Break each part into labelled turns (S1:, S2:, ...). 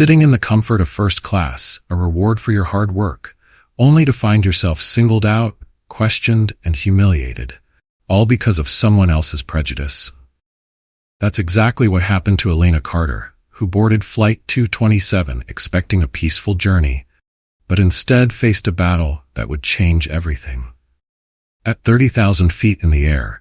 S1: sitting in the comfort of first class, a reward for your hard work, only to find yourself singled out, questioned, and humiliated, all because of someone else's prejudice. That's exactly what happened to Elena Carter, who boarded Flight 227 expecting a peaceful journey, but instead faced a battle that would change everything. At 30,000 feet in the air,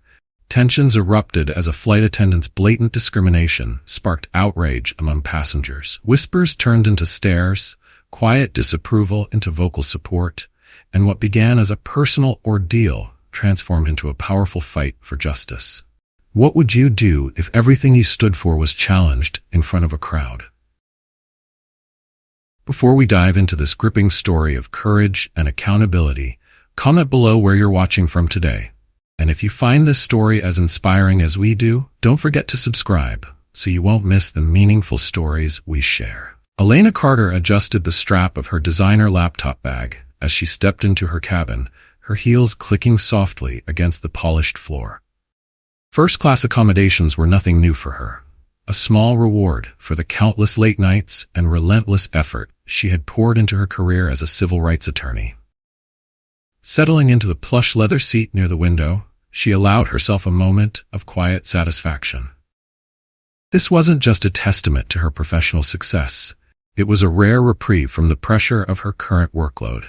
S1: tensions erupted as a flight attendant's blatant discrimination sparked outrage among passengers. Whispers turned into stares, quiet disapproval into vocal support, and what began as a personal ordeal transformed into a powerful fight for justice. What would you do if everything you stood for was challenged in front of a crowd? Before we dive into this gripping story of courage and accountability, comment below where you're watching from today. And if you find this story as inspiring as we do, don't forget to subscribe so you won't miss the meaningful stories we share. Elena Carter adjusted the strap of her designer laptop bag as she stepped into her cabin, her heels clicking softly against the polished floor. First-class accommodations were nothing new for her, a small reward for the countless late nights and relentless effort she had poured into her career as a civil rights attorney. Settling into the plush leather seat near the window, she allowed herself a moment of quiet satisfaction. This wasn't just a testament to her professional success. It was a rare reprieve from the pressure of her current workload.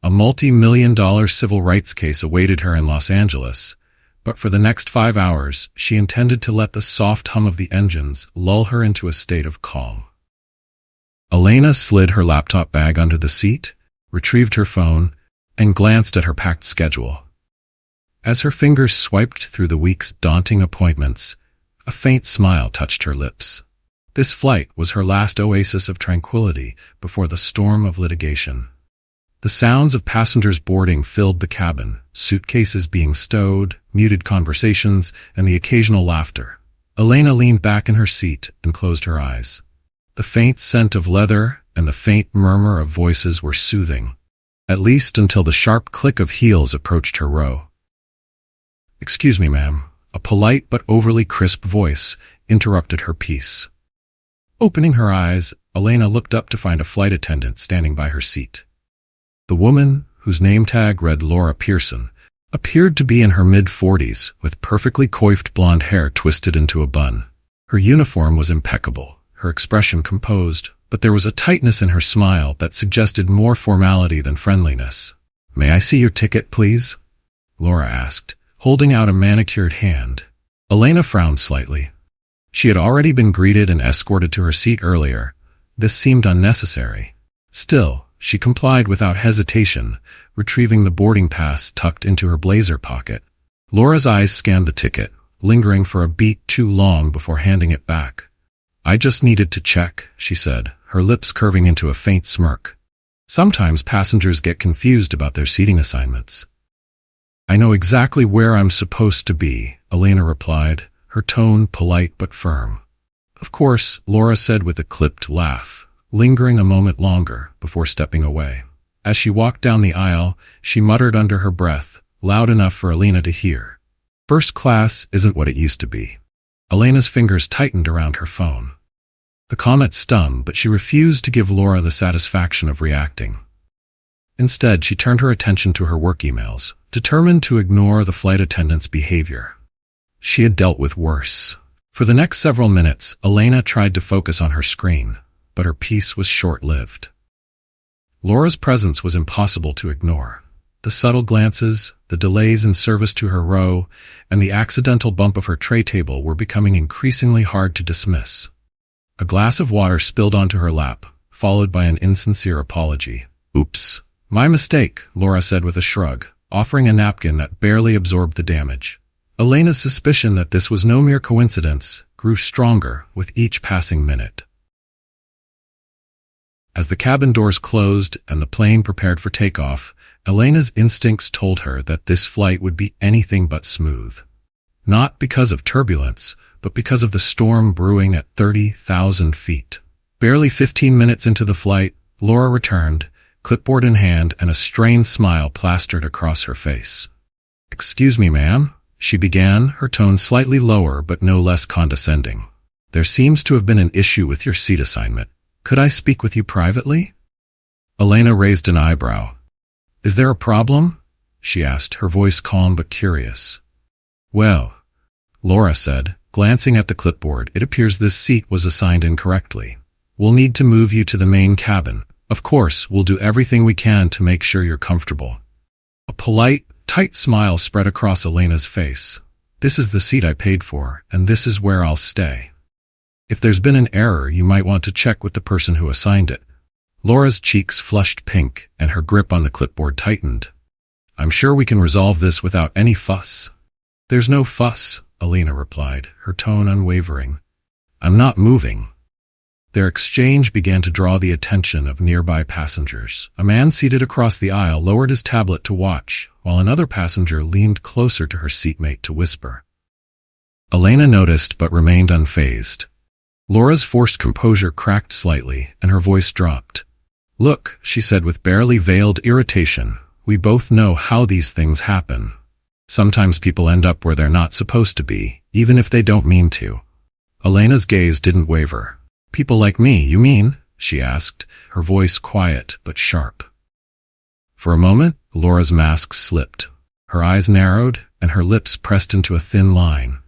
S1: A multi-million-dollar civil rights case awaited her in Los Angeles, but for the next 5 hours, she intended to let the soft hum of the engines lull her into a state of calm. Elena slid her laptop bag under the seat, retrieved her phone, and glanced at her packed schedule. As her fingers swiped through the week's daunting appointments, a faint smile touched her lips. This flight was her last oasis of tranquility before the storm of litigation. The sounds of passengers boarding filled the cabin, suitcases being stowed, muted conversations, and the occasional laughter. Elena leaned back in her seat and closed her eyes. The faint scent of leather and the faint murmur of voices were soothing, at least until the sharp click of heels approached her row. "Excuse me, ma'am," a polite but overly crisp voice interrupted her peace. Opening her eyes, Elena looked up to find a flight attendant standing by her seat. The woman, whose name tag read Laura Pearson, appeared to be in her mid-40s with perfectly coiffed blonde hair twisted into a bun. Her uniform was impeccable, her expression composed, but there was a tightness in her smile that suggested more formality than friendliness. "May I see your ticket, please?" Laura asked, holding out a manicured hand. Elena frowned slightly. She had already been greeted and escorted to her seat earlier. This seemed unnecessary. Still, she complied without hesitation, retrieving the boarding pass tucked into her blazer pocket. Laura's eyes scanned the ticket, lingering for a beat too long before handing it back. "I just needed to check," she said, her lips curving into a faint smirk. Sometimes passengers get confused about their seating assignments. "I know exactly where I'm supposed to be," Elena replied, her tone polite but firm. "Of course," Laura said with a clipped laugh, lingering a moment longer before stepping away. As she walked down the aisle, she muttered under her breath, loud enough for Elena to hear. "First class isn't what it used to be." Elena's fingers tightened around her phone. The comment stung, but she refused to give Laura the satisfaction of reacting. Instead, she turned her attention to her work emails, determined to ignore the flight attendant's behavior. She had dealt with worse. For the next several minutes, Elena tried to focus on her screen, but her peace was short-lived. Laura's presence was impossible to ignore. The subtle glances, the delays in service to her row, and the accidental bump of her tray table were becoming increasingly hard to dismiss. A glass of water spilled onto her lap, followed by an insincere apology. "Oops. My mistake," Laura said with a shrug, offering a napkin that barely absorbed the damage. Elena's suspicion that this was no mere coincidence grew stronger with each passing minute. As the cabin doors closed and the plane prepared for takeoff, Elena's instincts told her that this flight would be anything but smooth. Not because of turbulence, but because of the storm brewing at 30,000 feet. Barely 15 minutes into the flight, Laura returned, clipboard in hand and a strained smile plastered across her face. "Excuse me, ma'am," she began, her tone slightly lower but no less condescending. "There seems to have been an issue with your seat assignment. Could I speak with you privately? Elena raised an eyebrow. Is there a problem? She asked, her voice calm but curious. Well, Laura said, glancing at the clipboard, it appears this seat was assigned incorrectly. We'll need to move you to the main cabin. Of course, we'll do everything we can to make sure you're comfortable. A polite, tight smile spread across Elena's face. This is the seat I paid for, and this is where I'll stay. If there's been an error, you might want to check with the person who assigned it. Laura's cheeks flushed pink, and her grip on the clipboard tightened. I'm sure we can resolve this without any fuss. There's no fuss, Elena replied, her tone unwavering. I'm not moving. Their exchange began to draw the attention of nearby passengers. A man seated across the aisle lowered his tablet to watch, while another passenger leaned closer to her seatmate to whisper. Elena noticed but remained unfazed. Laura's forced composure cracked slightly, and her voice dropped. Look, she said with barely veiled irritation, we both know how these things happen. Sometimes people end up where they're not supposed to be, even if they don't mean to. Elena's gaze didn't waver. People like me, you mean? She asked, her voice quiet but sharp. For a moment, Laura's mask slipped. Her eyes narrowed, and her lips pressed into a thin line.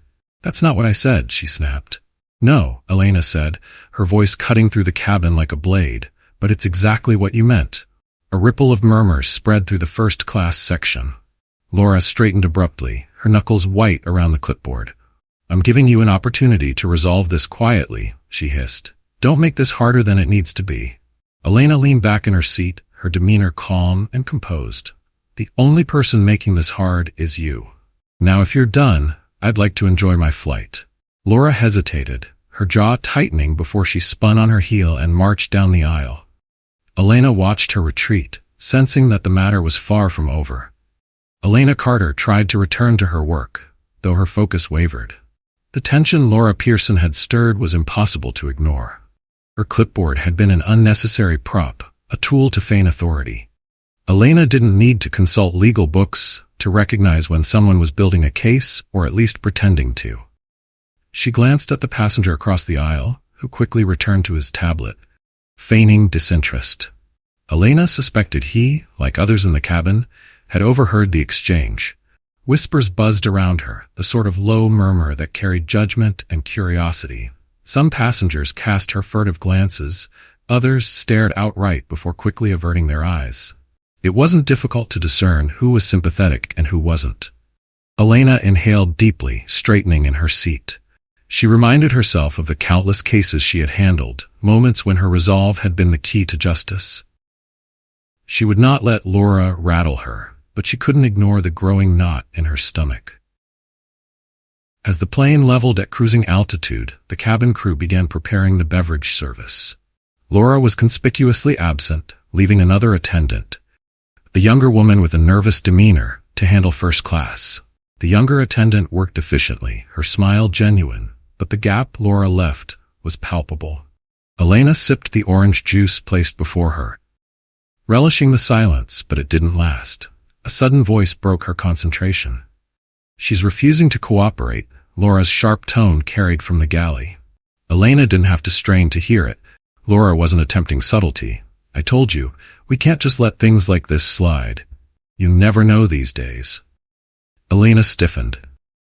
S1: That's not what I said, she snapped. No, Elena said, her voice cutting through the cabin like a blade, but it's exactly what you meant. A ripple of murmurs spread through the first-class section. Laura straightened abruptly, her knuckles white around the clipboard. I'm giving you an opportunity to resolve this quietly, she hissed. Don't make this harder than it needs to be. Elena leaned back in her seat, her demeanor calm and composed. The only person making this hard is you. Now if you're done, I'd like to enjoy my flight. Laura hesitated, her jaw tightening before she spun on her heel and marched down the aisle. Elena watched her retreat, sensing that the matter was far from over. Elena Carter tried to return to her work, though her focus wavered. The tension Laura Pearson had stirred was impossible to ignore. Her clipboard had been an unnecessary prop, a tool to feign authority. Elena didn't need to consult legal books to recognize when someone was building a case or at least pretending to. She glanced at the passenger across the aisle, who quickly returned to his tablet, feigning disinterest. Elena suspected he, like others in the cabin, had overheard the exchange. Whispers buzzed around her, the sort of low murmur that carried judgment and curiosity. Some passengers cast her furtive glances, others stared outright before quickly averting their eyes. It wasn't difficult to discern who was sympathetic and who wasn't. Elena inhaled deeply, straightening in her seat. She reminded herself of the countless cases she had handled, moments when her resolve had been the key to justice. She would not let Laura rattle her, but she couldn't ignore the growing knot in her stomach. As the plane leveled at cruising altitude, the cabin crew began preparing the beverage service. Laura was conspicuously absent, leaving another attendant, a younger woman with a nervous demeanor, to handle first class. The younger attendant worked efficiently, her smile genuine, but the gap Laura left was palpable. Elena sipped the orange juice placed before her, relishing the silence, but it didn't last. A sudden voice broke her concentration. She's refusing to cooperate, Laura's sharp tone carried from the galley. Elena didn't have to strain to hear it. Laura wasn't attempting subtlety. I told you, we can't just let things like this slide. You never know these days. Elena stiffened.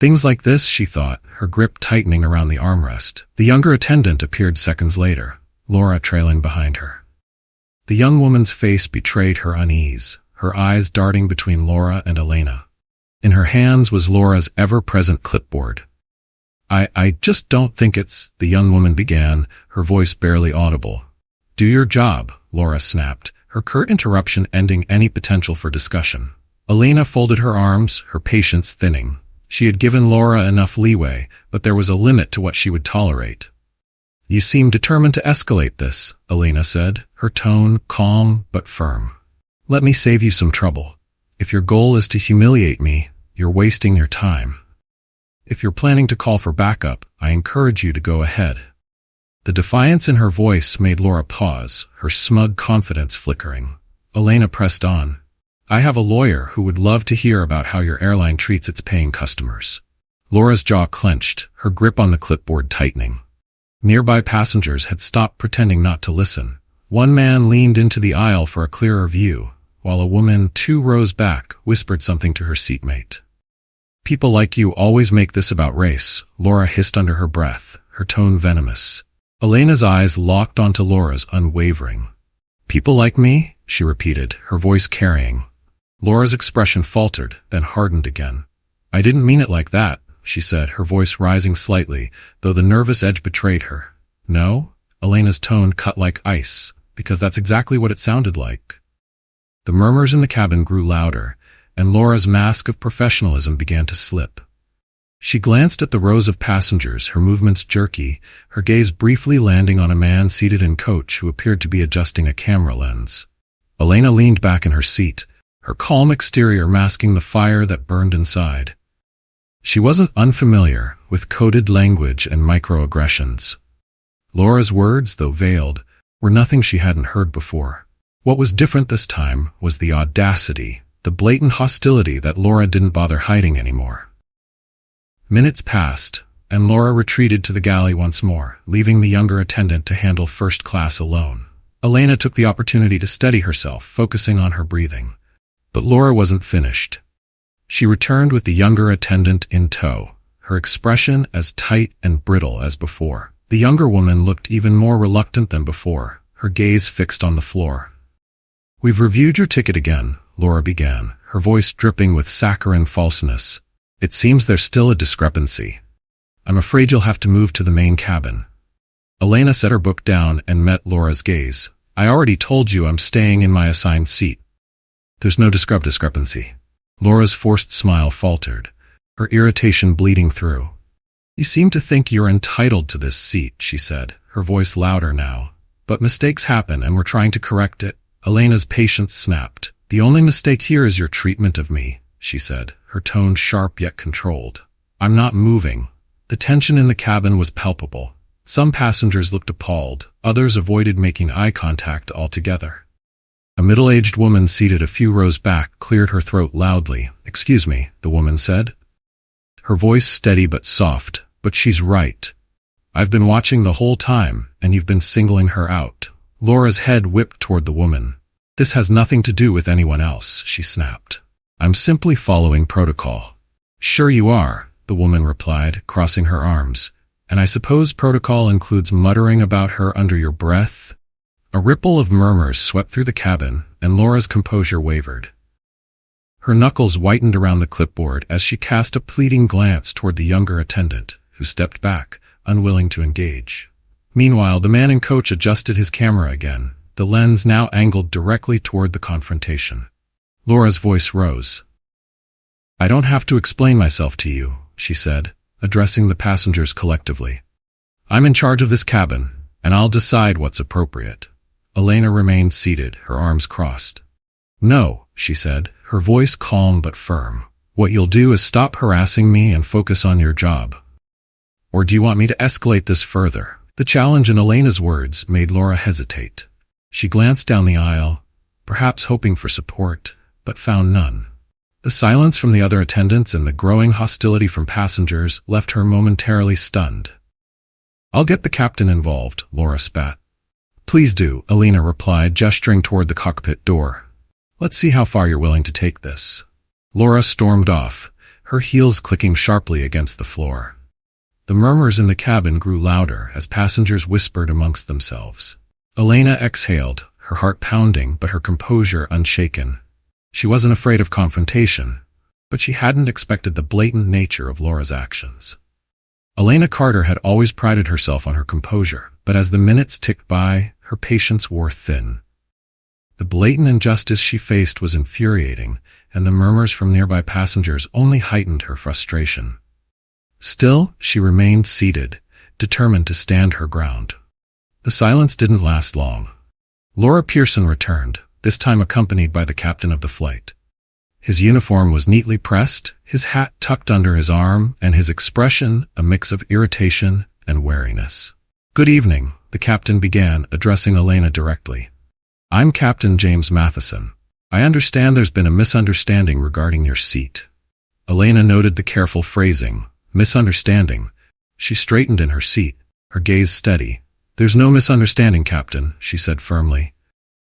S1: Things like this, she thought, her grip tightening around the armrest. The younger attendant appeared seconds later, Laura trailing behind her. The young woman's face betrayed her unease, her eyes darting between Laura and Elena. In her hands was Laura's ever-present clipboard. I just don't think it's, the young woman began, her voice barely audible. Do your job, Laura snapped, her curt interruption ending any potential for discussion. Elena folded her arms, her patience thinning. She had given Laura enough leeway, but there was a limit to what she would tolerate. You seem determined to escalate this, Elena said, her tone calm but firm. Let me save you some trouble. If your goal is to humiliate me, you're wasting your time. If you're planning to call for backup, I encourage you to go ahead. The defiance in her voice made Laura pause, her smug confidence flickering. Elena pressed on. I have a lawyer who would love to hear about how your airline treats its paying customers. Laura's jaw clenched, her grip on the clipboard tightening. Nearby passengers had stopped pretending not to listen. One man leaned into the aisle for a clearer view, while a woman 2 rows back whispered something to her seatmate. "People like you always make this about race," Laura hissed under her breath, her tone venomous. Elena's eyes locked onto Laura's, unwavering. "People like me?" she repeated, her voice carrying. Laura's expression faltered, then hardened again. "I didn't mean it like that," she said, her voice rising slightly, though the nervous edge betrayed her. "No?" Elena's tone cut like ice, because that's exactly what it sounded like. The murmurs in the cabin grew louder, and Laura's mask of professionalism began to slip. She glanced at the rows of passengers, her movements jerky, her gaze briefly landing on a man seated in coach who appeared to be adjusting a camera lens. Elena leaned back in her seat, her calm exterior masking the fire that burned inside. She wasn't unfamiliar with coded language and microaggressions. Laura's words, though veiled, were nothing she hadn't heard before. What was different this time was the audacity, the blatant hostility that Laura didn't bother hiding anymore. Minutes passed, and Laura retreated to the galley once more, leaving the younger attendant to handle first class alone. Elena took the opportunity to steady herself, focusing on her breathing. But Laura wasn't finished. She returned with the younger attendant in tow, her expression as tight and brittle as before. The younger woman looked even more reluctant than before, her gaze fixed on the floor. "We've reviewed your ticket again," Laura began, her voice dripping with saccharine falseness. "It seems there's still a discrepancy. I'm afraid you'll have to move to the main cabin." Elena set her book down and met Laura's gaze. "I already told you I'm staying in my assigned seat." "There's no discrepancy." Laura's forced smile faltered, her irritation bleeding through. "You seem to think you're entitled to this seat," she said, her voice louder now. "But mistakes happen and we're trying to correct it." Elena's patience snapped. "The only mistake here is your treatment of me," she said, her tone sharp yet controlled. "I'm not moving." The tension in the cabin was palpable. Some passengers looked appalled, others avoided making eye contact altogether. A middle-aged woman seated a few rows back cleared her throat loudly. "Excuse me," the woman said. Her voice steady but soft. "But she's right. I've been watching the whole time, and you've been singling her out." Laura's head whipped toward the woman. "This has nothing to do with anyone else," she snapped. "I'm simply following protocol." "Sure you are," the woman replied, crossing her arms. "And I suppose protocol includes muttering about her under your breath?" A ripple of murmurs swept through the cabin, and Laura's composure wavered. Her knuckles whitened around the clipboard as she cast a pleading glance toward the younger attendant, who stepped back, unwilling to engage. Meanwhile, the man in coach adjusted his camera again, the lens now angled directly toward the confrontation. Laura's voice rose. "I don't have to explain myself to you," she said, addressing the passengers collectively. "I'm in charge of this cabin, and I'll decide what's appropriate." Elena remained seated, her arms crossed. "No," she said, her voice calm but firm. "What you'll do is stop harassing me and focus on your job. Or do you want me to escalate this further?" The challenge in Elena's words made Laura hesitate. She glanced down the aisle, perhaps hoping for support, but found none. The silence from the other attendants and the growing hostility from passengers left her momentarily stunned. "I'll get the captain involved," Laura spat. "Please do," Elena replied, gesturing toward the cockpit door. "Let's see how far you're willing to take this." Laura stormed off, her heels clicking sharply against the floor. The murmurs in the cabin grew louder as passengers whispered amongst themselves. Elena exhaled, her heart pounding but her composure unshaken. She wasn't afraid of confrontation, but she hadn't expected the blatant nature of Laura's actions. Elena Carter had always prided herself on her composure, but as the minutes ticked by, her patience wore thin. The blatant injustice she faced was infuriating, and the murmurs from nearby passengers only heightened her frustration. Still, she remained seated, determined to stand her ground. The silence didn't last long. Laura Pearson returned, this time accompanied by the captain of the flight. His uniform was neatly pressed, his hat tucked under his arm, and his expression a mix of irritation and wariness. "Good evening," the captain began, addressing Elena directly. "I'm Captain James Matheson. I understand there's been a misunderstanding regarding your seat." Elena noted the careful phrasing, misunderstanding. She straightened in her seat, her gaze steady. "There's no misunderstanding, Captain," she said firmly.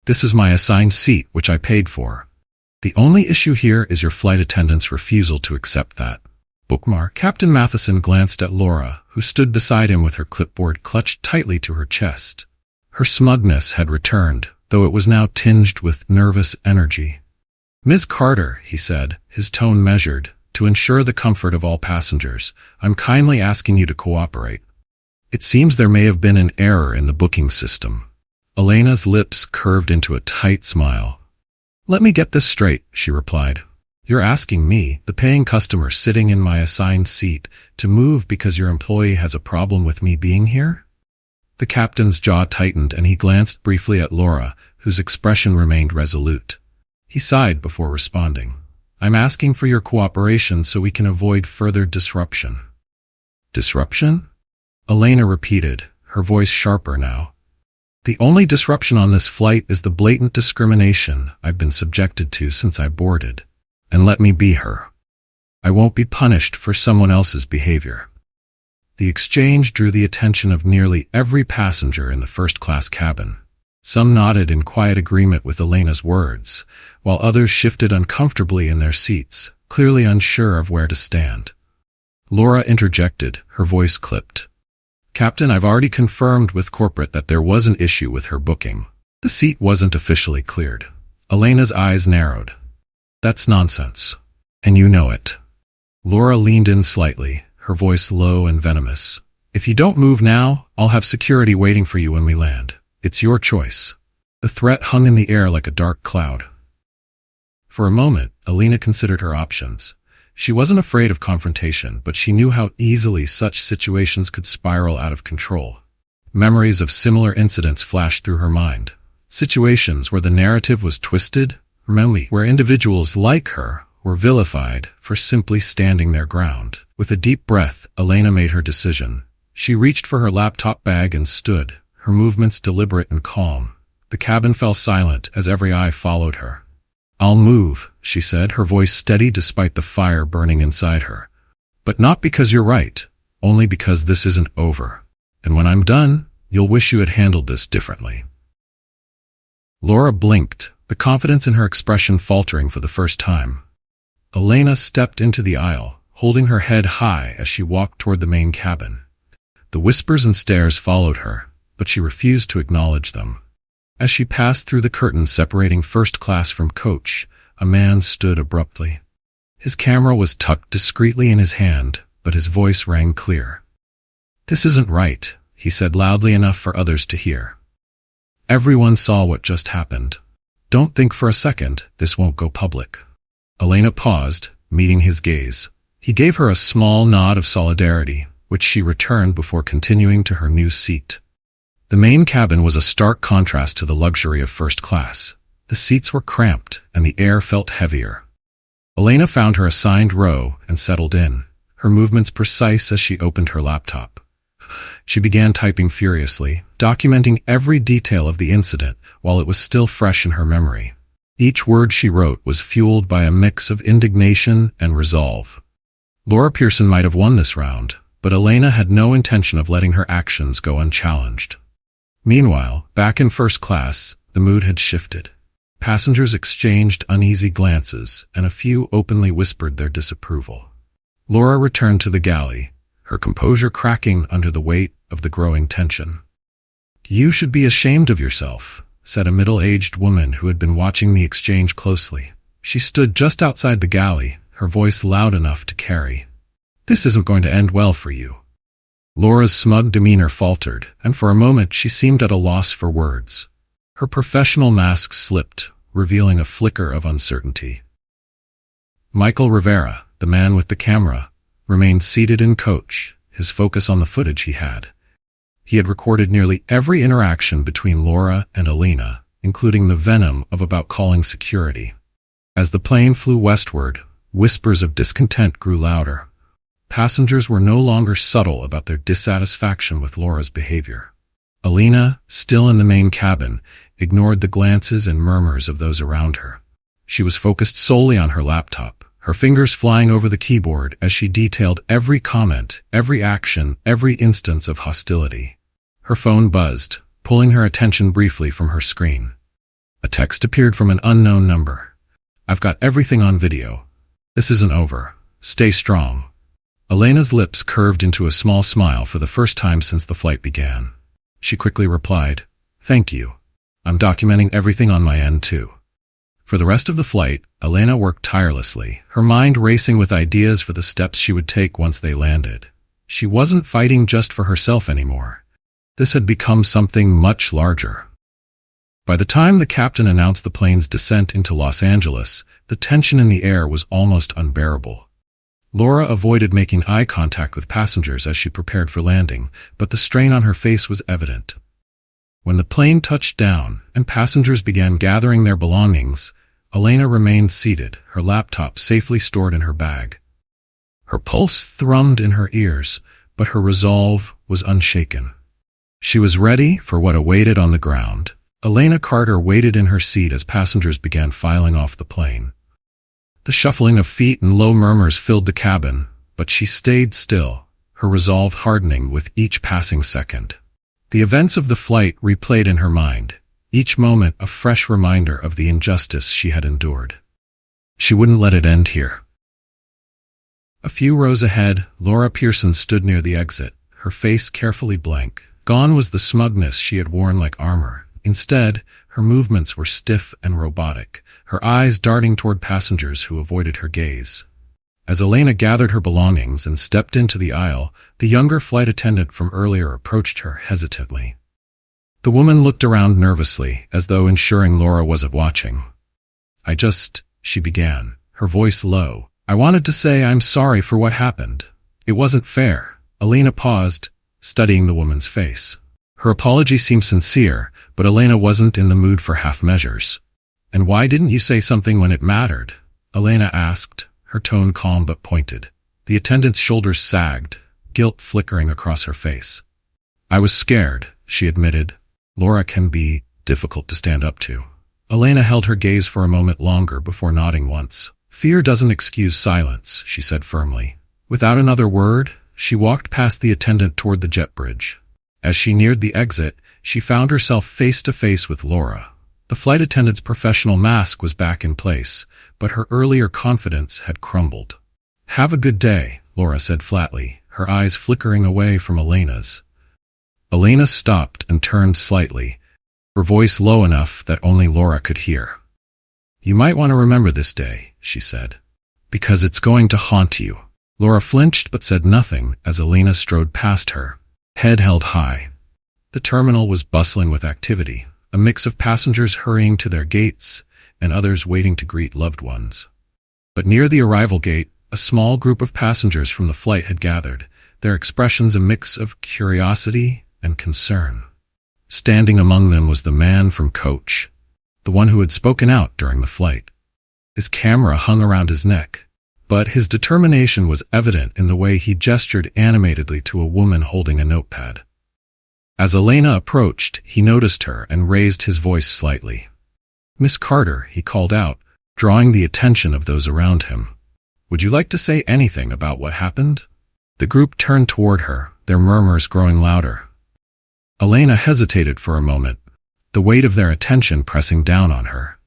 S1: "This is my assigned seat, which I paid for. The only issue here is your flight attendant's refusal to accept that bookmark." Captain Matheson glanced at Laura, who stood beside him with her clipboard clutched tightly to her chest. Her smugness had returned, though it was now tinged with nervous energy. "Ms. Carter," he said, his tone measured, "to ensure the comfort of all passengers, I'm kindly asking you to cooperate. It seems there may have been an error in the booking system." Elena's lips curved into a tight smile. "Let me get this straight," she replied. "You're asking me, the paying customer sitting in my assigned seat, to move because your employee has a problem with me being here?" The captain's jaw tightened and he glanced briefly at Laura, whose expression remained resolute. He sighed before responding. "I'm asking for your cooperation so we can avoid further disruption." "Disruption?" Elena repeated, her voice sharper now. "The only disruption on this flight is the blatant discrimination I've been subjected to since I boarded. And let me be her. I won't be punished for someone else's behavior." The exchange drew the attention of nearly every passenger in the first-class cabin. Some nodded in quiet agreement with Elena's words, while others shifted uncomfortably in their seats, clearly unsure of where to stand. Laura interjected, her voice clipped. "Captain, I've already confirmed with corporate that there was an issue with her booking. The seat wasn't officially cleared." Elena's eyes narrowed. "That's nonsense. And you know it." Laura leaned in slightly, her voice low and venomous. "If you don't move now, I'll have security waiting for you when we land. It's your choice." The threat hung in the air like a dark cloud. For a moment, Elena considered her options. She wasn't afraid of confrontation, but she knew how easily such situations could spiral out of control. Memories of similar incidents flashed through her mind. Situations where the narrative was twisted, where individuals like her were vilified for simply standing their ground. With a deep breath, Elena made her decision. She reached for her laptop bag and stood, her movements deliberate and calm. The cabin fell silent as every eye followed her. "I'll move," she said, her voice steady despite the fire burning inside her. "But not because you're right, only because this isn't over. And when I'm done, you'll wish you had handled this differently." Laura blinked, the confidence in her expression faltering for the first time. Elena stepped into the aisle, holding her head high as she walked toward the main cabin. The whispers and stares followed her, but she refused to acknowledge them. As she passed through the curtain separating first class from coach, a man stood abruptly. His camera was tucked discreetly in his hand, but his voice rang clear. "This isn't right," he said loudly enough for others to hear. "Everyone saw what just happened. Don't think for a second this won't go public." Elena paused, meeting his gaze. He gave her a small nod of solidarity, which she returned before continuing to her new seat. The main cabin was a stark contrast to the luxury of first class. The seats were cramped, and the air felt heavier. Elena found her assigned row and settled in, her movements precise as she opened her laptop. She began typing furiously, documenting every detail of the incident while it was still fresh in her memory. Each word she wrote was fueled by a mix of indignation and resolve. Laura Pearson might have won this round, but Elena had no intention of letting her actions go unchallenged. Meanwhile, back in first class, the mood had shifted. Passengers exchanged uneasy glances, and a few openly whispered their disapproval. Laura returned to the galley, her composure cracking under the weight of the growing tension. "You should be ashamed of yourself," said a middle-aged woman who had been watching the exchange closely. She stood just outside the galley, her voice loud enough to carry. "This isn't going to end well for you." Laura's smug demeanor faltered, and for a moment she seemed at a loss for words. Her professional mask slipped, revealing a flicker of uncertainty. Michael Rivera, the man with the camera, remained seated in coach, his focus on the footage he had. He had recorded nearly every interaction between Laura and Elena, including the venom of about calling security. As the plane flew westward, whispers of discontent grew louder. Passengers were no longer subtle about their dissatisfaction with Laura's behavior. Elena, still in the main cabin, ignored the glances and murmurs of those around her. She was focused solely on her laptop, her fingers flying over the keyboard as she detailed every comment, every action, every instance of hostility. Her phone buzzed, pulling her attention briefly from her screen. A text appeared from an unknown number. "I've got everything on video. This isn't over. Stay strong." Elena's lips curved into a small smile for the first time since the flight began. She quickly replied, "Thank you. I'm documenting everything on my end too." For the rest of the flight, Elena worked tirelessly, her mind racing with ideas for the steps she would take once they landed. She wasn't fighting just for herself anymore. This had become something much larger. By the time the captain announced the plane's descent into Los Angeles, the tension in the air was almost unbearable. Laura avoided making eye contact with passengers as she prepared for landing, but the strain on her face was evident. When the plane touched down and passengers began gathering their belongings, Elena remained seated, her laptop safely stored in her bag. Her pulse thrummed in her ears, but her resolve was unshaken. She was ready for what awaited on the ground. Elena Carter waited in her seat as passengers began filing off the plane. The shuffling of feet and low murmurs filled the cabin, but she stayed still, her resolve hardening with each passing second. The events of the flight replayed in her mind, each moment a fresh reminder of the injustice she had endured. She wouldn't let it end here. A few rows ahead, Laura Pearson stood near the exit, her face carefully blank. Gone was the smugness she had worn like armor. Instead, her movements were stiff and robotic, her eyes darting toward passengers who avoided her gaze. As Elena gathered her belongings and stepped into the aisle, the younger flight attendant from earlier approached her hesitantly. The woman looked around nervously, as though ensuring Laura wasn't watching. She began, her voice low. "I wanted to say I'm sorry for what happened. It wasn't fair." Elena paused, studying the woman's face. Her apology seemed sincere, but Elena wasn't in the mood for half measures. "And why didn't you say something when it mattered?" Elena asked, her tone calm but pointed. The attendant's shoulders sagged, guilt flickering across her face. "I was scared," she admitted. Laura can be difficult to stand up to. Elena held her gaze for a moment longer before nodding once. "Fear doesn't excuse silence," she said firmly. Without another word, she walked past the attendant toward the jet bridge. As she neared the exit, she found herself face to face with Laura. The flight attendant's professional mask was back in place, but her earlier confidence had crumbled. "Have a good day," Laura said flatly, her eyes flickering away from Elena's. Elena stopped and turned slightly, her voice low enough that only Laura could hear. "You might want to remember this day," she said, "because it's going to haunt you." Laura flinched but said nothing as Elena strode past her, head held high. The terminal was bustling with activity, a mix of passengers hurrying to their gates and others waiting to greet loved ones. But near the arrival gate, a small group of passengers from the flight had gathered, their expressions a mix of curiosity and concern. Standing among them was the man from Coach, the one who had spoken out during the flight. His camera hung around his neck, but his determination was evident in the way he gestured animatedly to a woman holding a notepad. As Elena approached, he noticed her and raised his voice slightly. "Miss Carter," he called out, drawing the attention of those around him. "Would you like to say anything about what happened?" The group turned toward her, their murmurs growing louder. Elena hesitated for a moment, the weight of their attention pressing down on her.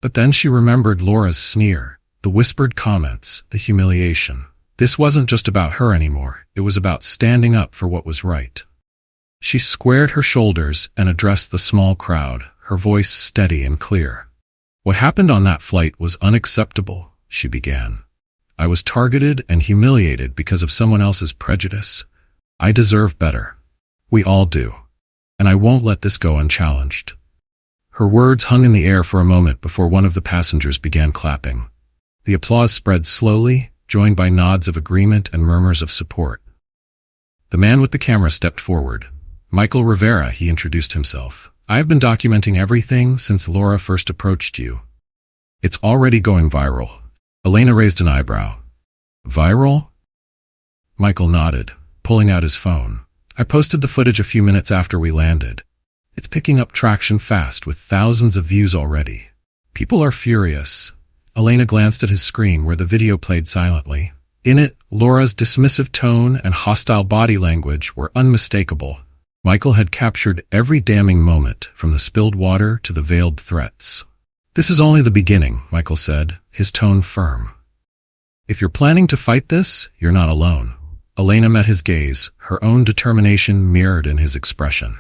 S1: But then she remembered Laura's sneer, the whispered comments, the humiliation. This wasn't just about her anymore, it was about standing up for what was right. She squared her shoulders and addressed the small crowd, her voice steady and clear. "What happened on that flight was unacceptable," she began. "I was targeted and humiliated because of someone else's prejudice. I deserve better. We all do. And I won't let this go unchallenged." Her words hung in the air for a moment before one of the passengers began clapping. The applause spread slowly, joined by nods of agreement and murmurs of support. The man with the camera stepped forward. "Michael Rivera," he introduced himself. "I have been documenting everything since Laura first approached you. It's already going viral." Elena raised an eyebrow. "Viral?" Michael nodded, pulling out his phone. "I posted the footage a few minutes after we landed. It's picking up traction fast with thousands of views already. People are furious." Elena glanced at his screen where the video played silently. In it, Laura's dismissive tone and hostile body language were unmistakable. Michael had captured every damning moment, from the spilled water to the veiled threats. "This is only the beginning," Michael said, his tone firm. "If you're planning to fight this, you're not alone." Elena met his gaze, her own determination mirrored in his expression.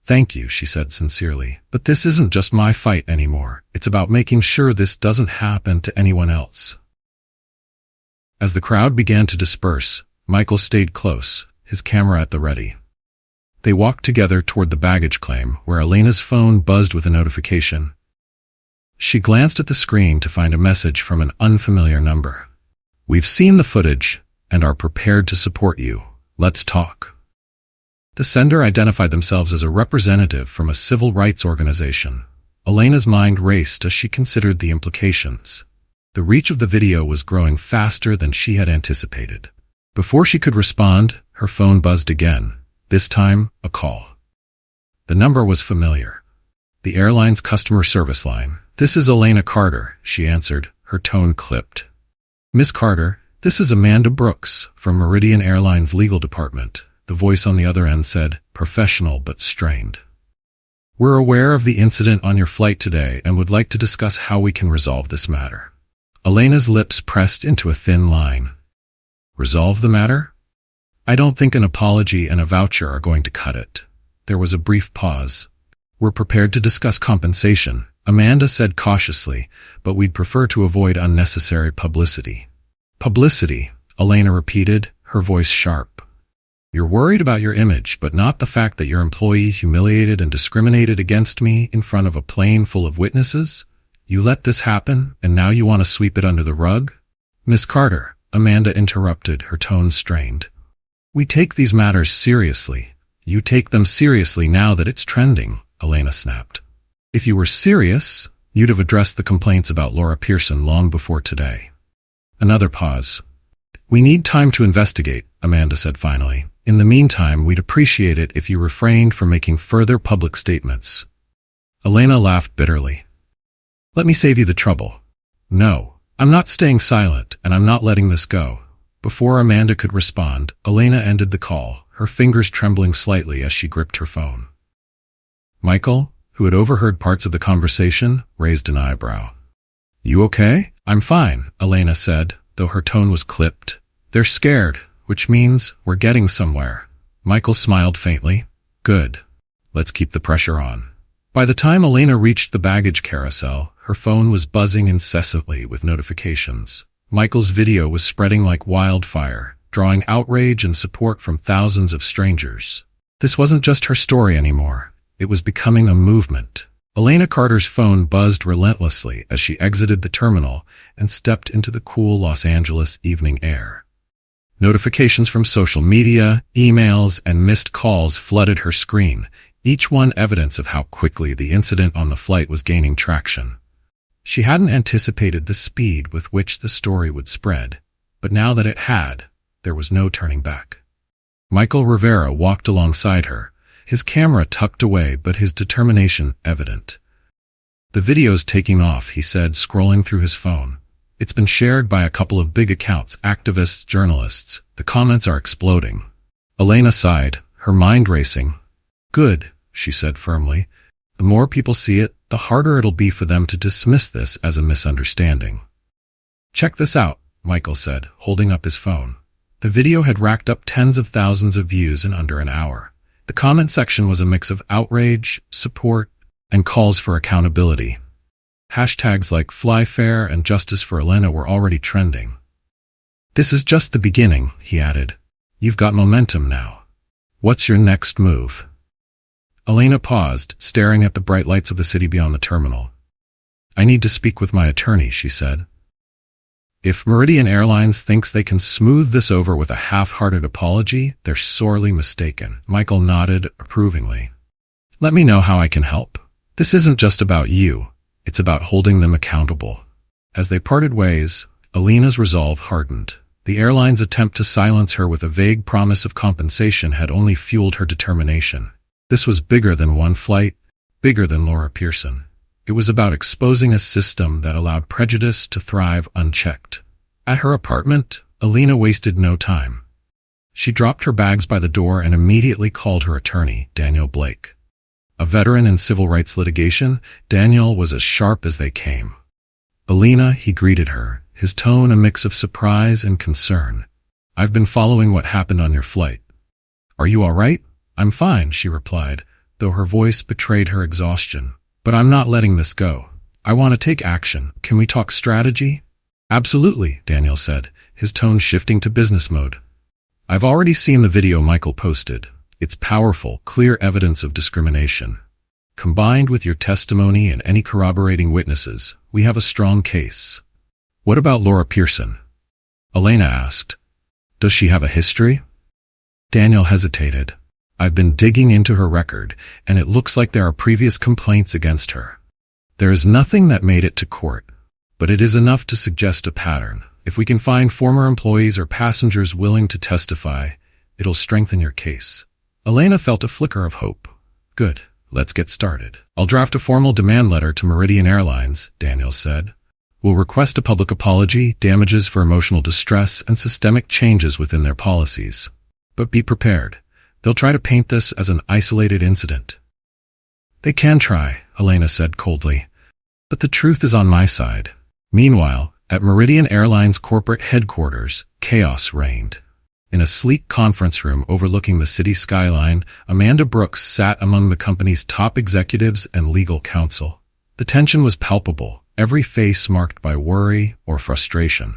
S1: "Thank you," she said sincerely, "but this isn't just my fight anymore. It's about making sure this doesn't happen to anyone else." As the crowd began to disperse, Michael stayed close, his camera at the ready. They walked together toward the baggage claim, where Elena's phone buzzed with a notification. She glanced at the screen to find a message from an unfamiliar number. "We've seen the footage and are prepared to support you. Let's talk." The sender identified themselves as a representative from a civil rights organization. Elena's mind raced as she considered the implications. The reach of the video was growing faster than she had anticipated. Before she could respond, her phone buzzed again, this time a call. The number was familiar. The airline's customer service line. "This is Elena Carter," she answered, her tone clipped. "Miss Carter, this is Amanda Brooks from Meridian Airlines legal department." The voice on the other end said, professional but strained. "We're aware of the incident on your flight today and would like to discuss how we can resolve this matter." Elena's lips pressed into a thin line. "Resolve the matter? I don't think an apology and a voucher are going to cut it." There was a brief pause. "We're prepared to discuss compensation," Amanda said cautiously, "but we'd prefer to avoid unnecessary publicity." "Publicity," Elena repeated, her voice sharp. "You're worried about your image, but not the fact that your employee humiliated and discriminated against me in front of a plane full of witnesses? You let this happen, and now you want to sweep it under the rug?" "Miss Carter," Amanda interrupted, her tone strained. "We take these matters seriously. You take them seriously now that it's trending," Elena snapped. "If you were serious, you'd have addressed the complaints about Laura Pearson long before today." Another pause. "We need time to investigate," Amanda said finally. "In the meantime, we'd appreciate it if you refrained from making further public statements." Elena laughed bitterly. "Let me save you the trouble." "No, I'm not staying silent, and I'm not letting this go." Before Amanda could respond, Elena ended the call, her fingers trembling slightly as she gripped her phone. Michael, who had overheard parts of the conversation, raised an eyebrow. "You okay?" "I'm fine," Elena said, though her tone was clipped. "They're scared, which means we're getting somewhere." Michael smiled faintly. "Good. Let's keep the pressure on." By the time Elena reached the baggage carousel, her phone was buzzing incessantly with notifications. Michael's video was spreading like wildfire, drawing outrage and support from thousands of strangers. This wasn't just her story anymore. It was becoming a movement. Elena Carter's phone buzzed relentlessly as she exited the terminal and stepped into the cool Los Angeles evening air. Notifications from social media, emails, and missed calls flooded her screen, each one evidence of how quickly the incident on the flight was gaining traction. She hadn't anticipated the speed with which the story would spread, but now that it had, there was no turning back. Michael Rivera walked alongside her, his camera tucked away but his determination evident. "The video's taking off," he said, scrolling through his phone. "It's been shared by a couple of big accounts, activists, journalists. The comments are exploding." Elena sighed, her mind racing. "Good," she said firmly. "The more people see it, the harder it'll be for them to dismiss this as a misunderstanding." "Check this out," Michael said, holding up his phone. The video had racked up tens of thousands of views in under an hour. The comment section was a mix of outrage, support, and calls for accountability. Hashtags like FlyFair and Justice for Elena were already trending. "This is just the beginning," he added. "You've got momentum now. What's your next move?" Elena paused, staring at the bright lights of the city beyond the terminal. "I need to speak with my attorney," she said. "If Meridian Airlines thinks they can smooth this over with a half-hearted apology, they're sorely mistaken." Michael nodded approvingly. "Let me know how I can help. This isn't just about you. It's about holding them accountable." As they parted ways, Elena's resolve hardened. The airline's attempt to silence her with a vague promise of compensation had only fueled her determination. This was bigger than one flight, bigger than Laura Pearson. It was about exposing a system that allowed prejudice to thrive unchecked. At her apartment, Elena wasted no time. She dropped her bags by the door and immediately called her attorney, Daniel Blake. A veteran in civil rights litigation, Daniel was as sharp as they came. "Elena," he greeted her, his tone a mix of surprise and concern. "I've been following what happened on your flight." "Are you all right?" "I'm fine," she replied, though her voice betrayed her exhaustion. "But I'm not letting this go. I want to take action. Can we talk strategy?" "Absolutely," Daniel said, his tone shifting to business mode. "I've already seen the video Michael posted. It's powerful, clear evidence of discrimination. Combined with your testimony and any corroborating witnesses, we have a strong case." "What about Laura Pearson?" Elena asked. "Does she have a history?" Daniel hesitated. "I've been digging into her record, and it looks like there are previous complaints against her. There is nothing that made it to court, but it is enough to suggest a pattern. If we can find former employees or passengers willing to testify, it'll strengthen your case." Elena felt a flicker of hope. "Good, let's get started. I'll draft a formal demand letter to Meridian Airlines," Daniel said. "We'll request a public apology, damages for emotional distress, and systemic changes within their policies. But be prepared. They'll try to paint this as an isolated incident." "They can try," Elena said coldly. "But the truth is on my side." Meanwhile, at Meridian Airlines corporate headquarters, chaos reigned. In a sleek conference room overlooking the city skyline, Amanda Brooks sat among the company's top executives and legal counsel. The tension was palpable, every face marked by worry or frustration.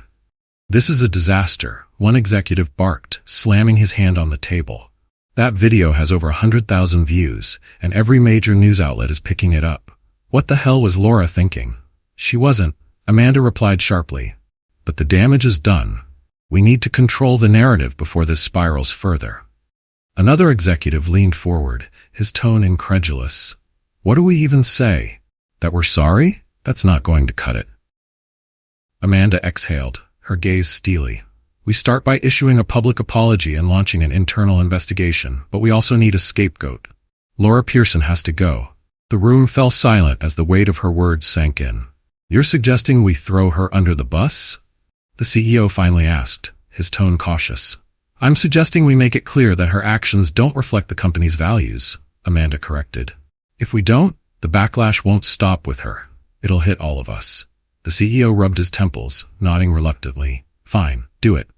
S1: "This is a disaster," one executive barked, slamming his hand on the table. "That video has over 100,000 views, and every major news outlet is picking it up. What the hell was Laura thinking?" "She wasn't," Amanda replied sharply. "But the damage is done. We need to control the narrative before this spirals further." Another executive leaned forward, his tone incredulous. "What do we even say? That we're sorry? That's not going to cut it." Amanda exhaled, her gaze steely. "We start by issuing a public apology and launching an internal investigation, but we also need a scapegoat. Laura Pearson has to go." The room fell silent as the weight of her words sank in. "You're suggesting we throw her under the bus?" the CEO finally asked, his tone cautious. "I'm suggesting we make it clear that her actions don't reflect the company's values," Amanda corrected. "If we don't, the backlash won't stop with her. It'll hit all of us." The CEO rubbed his temples, nodding reluctantly. "Fine, do it.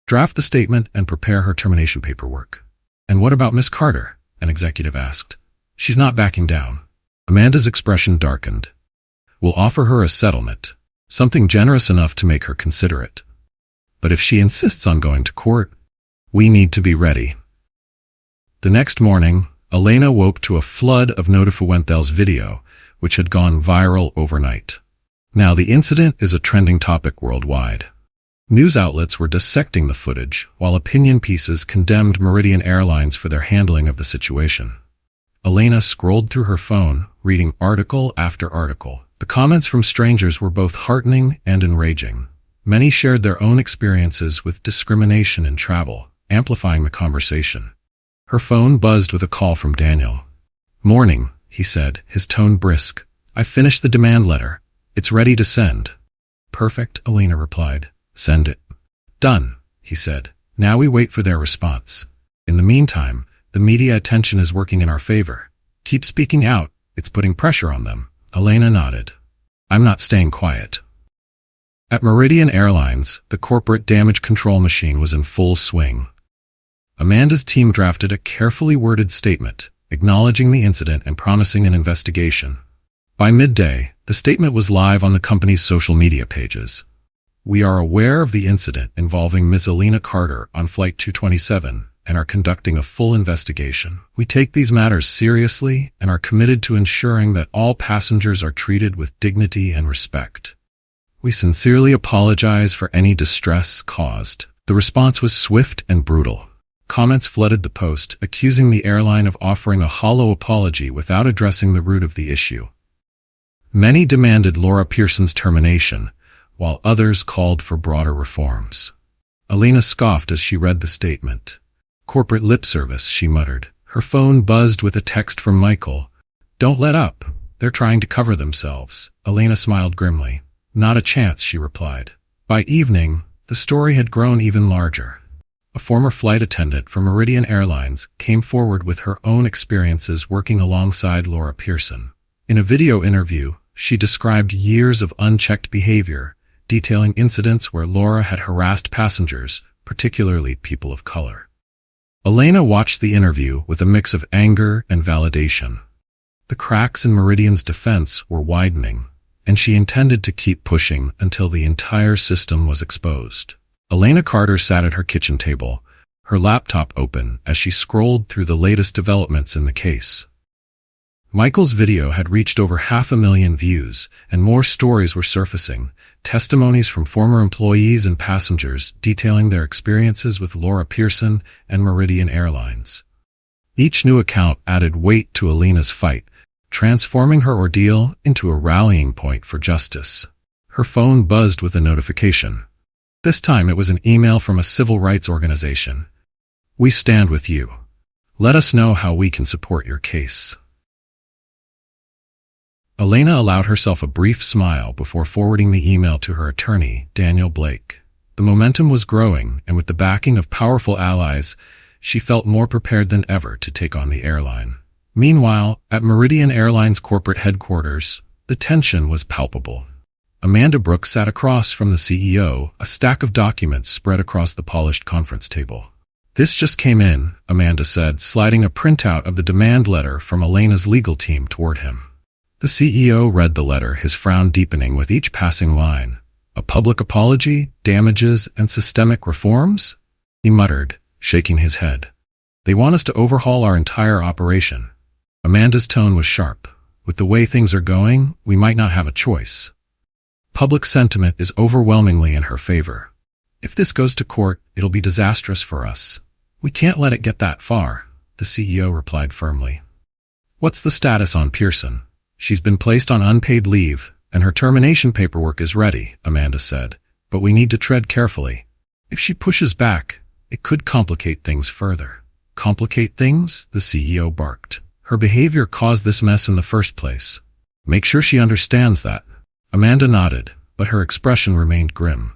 S1: Draft the statement and prepare her termination paperwork." "And what about Miss Carter?" an executive asked. "She's not backing down." Amanda's expression darkened. "We'll offer her a settlement. Something generous enough to make her consider it. But if she insists on going to court, we need to be ready." The next morning, Elena woke to a flood of Notifuentel's video, which had gone viral overnight. Now the incident is a trending topic worldwide. News outlets were dissecting the footage, while opinion pieces condemned Meridian Airlines for their handling of the situation. Elena scrolled through her phone, reading article after article. The comments from strangers were both heartening and enraging. Many shared their own experiences with discrimination in travel, amplifying the conversation. Her phone buzzed with a call from Daniel. "Morning," he said, his tone brisk. "I finished the demand letter. It's ready to send." "Perfect," Elena replied. "Send it." "Done," he said. "Now we wait for their response. In the meantime, the media attention is working in our favor. Keep speaking out. It's putting pressure on them." Elena nodded. "I'm not staying quiet." At Meridian Airlines, the corporate damage control machine was in full swing. Amanda's team drafted a carefully worded statement, acknowledging the incident and promising an investigation. By midday, the statement was live on the company's social media pages. "We are aware of the incident involving Ms. Elena Carter on Flight 227 and are conducting a full investigation. We take these matters seriously and are committed to ensuring that all passengers are treated with dignity and respect. We sincerely apologize for any distress caused." The response was swift and brutal. Comments flooded the post, accusing the airline of offering a hollow apology without addressing the root of the issue. Many demanded Laura Pearson's termination, while others called for broader reforms. Elena scoffed as she read the statement. "Corporate lip service," she muttered. Her phone buzzed with a text from Michael. "Don't let up. They're trying to cover themselves." Elena smiled grimly. "Not a chance," she replied. By evening, the story had grown even larger. a former flight attendant for Meridian Airlines, came forward with her own experiences working alongside Laura Pearson. In a video interview, she described years of unchecked behavior, detailing incidents where Laura had harassed passengers, particularly people of color. Elena watched the interview with a mix of anger and validation. The cracks in Meridian's defense were widening, and she intended to keep pushing until the entire system was exposed. Elena Carter sat at her kitchen table, her laptop open as she scrolled through the latest developments in the case. Michael's video had reached over 500,000 views, and more stories were surfacing, testimonies from former employees and passengers detailing their experiences with Laura Pearson and Meridian Airlines. Each new account added weight to Elena's fight, transforming her ordeal into a rallying point for justice. Her phone buzzed with a notification. This time it was an email from a civil rights organization. "We stand with you. Let us know how we can support your case." Elena allowed herself a brief smile before forwarding the email to her attorney, Daniel Blake. The momentum was growing, and with the backing of powerful allies, she felt more prepared than ever to take on the airline. Meanwhile, at Meridian Airlines corporate headquarters, the tension was palpable. Amanda Brooks sat across from the CEO, a stack of documents spread across the polished conference table. "This just came in," Amanda said, sliding a printout of the demand letter from Elena's legal team toward him. The CEO read the letter, his frown deepening with each passing line. "A public apology, damages, and systemic reforms?" he muttered, shaking his head. "They want us to overhaul our entire operation." Amanda's tone was sharp. "With the way things are going, we might not have a choice. Public sentiment is overwhelmingly in her favor. If this goes to court, it'll be disastrous for us. We can't let it get that far," the CEO replied firmly. "What's the status on Pearson?" "She's been placed on unpaid leave, and her termination paperwork is ready," Amanda said, "but we need to tread carefully. If she pushes back, it could complicate things further." "Complicate things?" the CEO barked. "Her behavior caused this mess in the first place. Make sure she understands that." Amanda nodded, but her expression remained grim.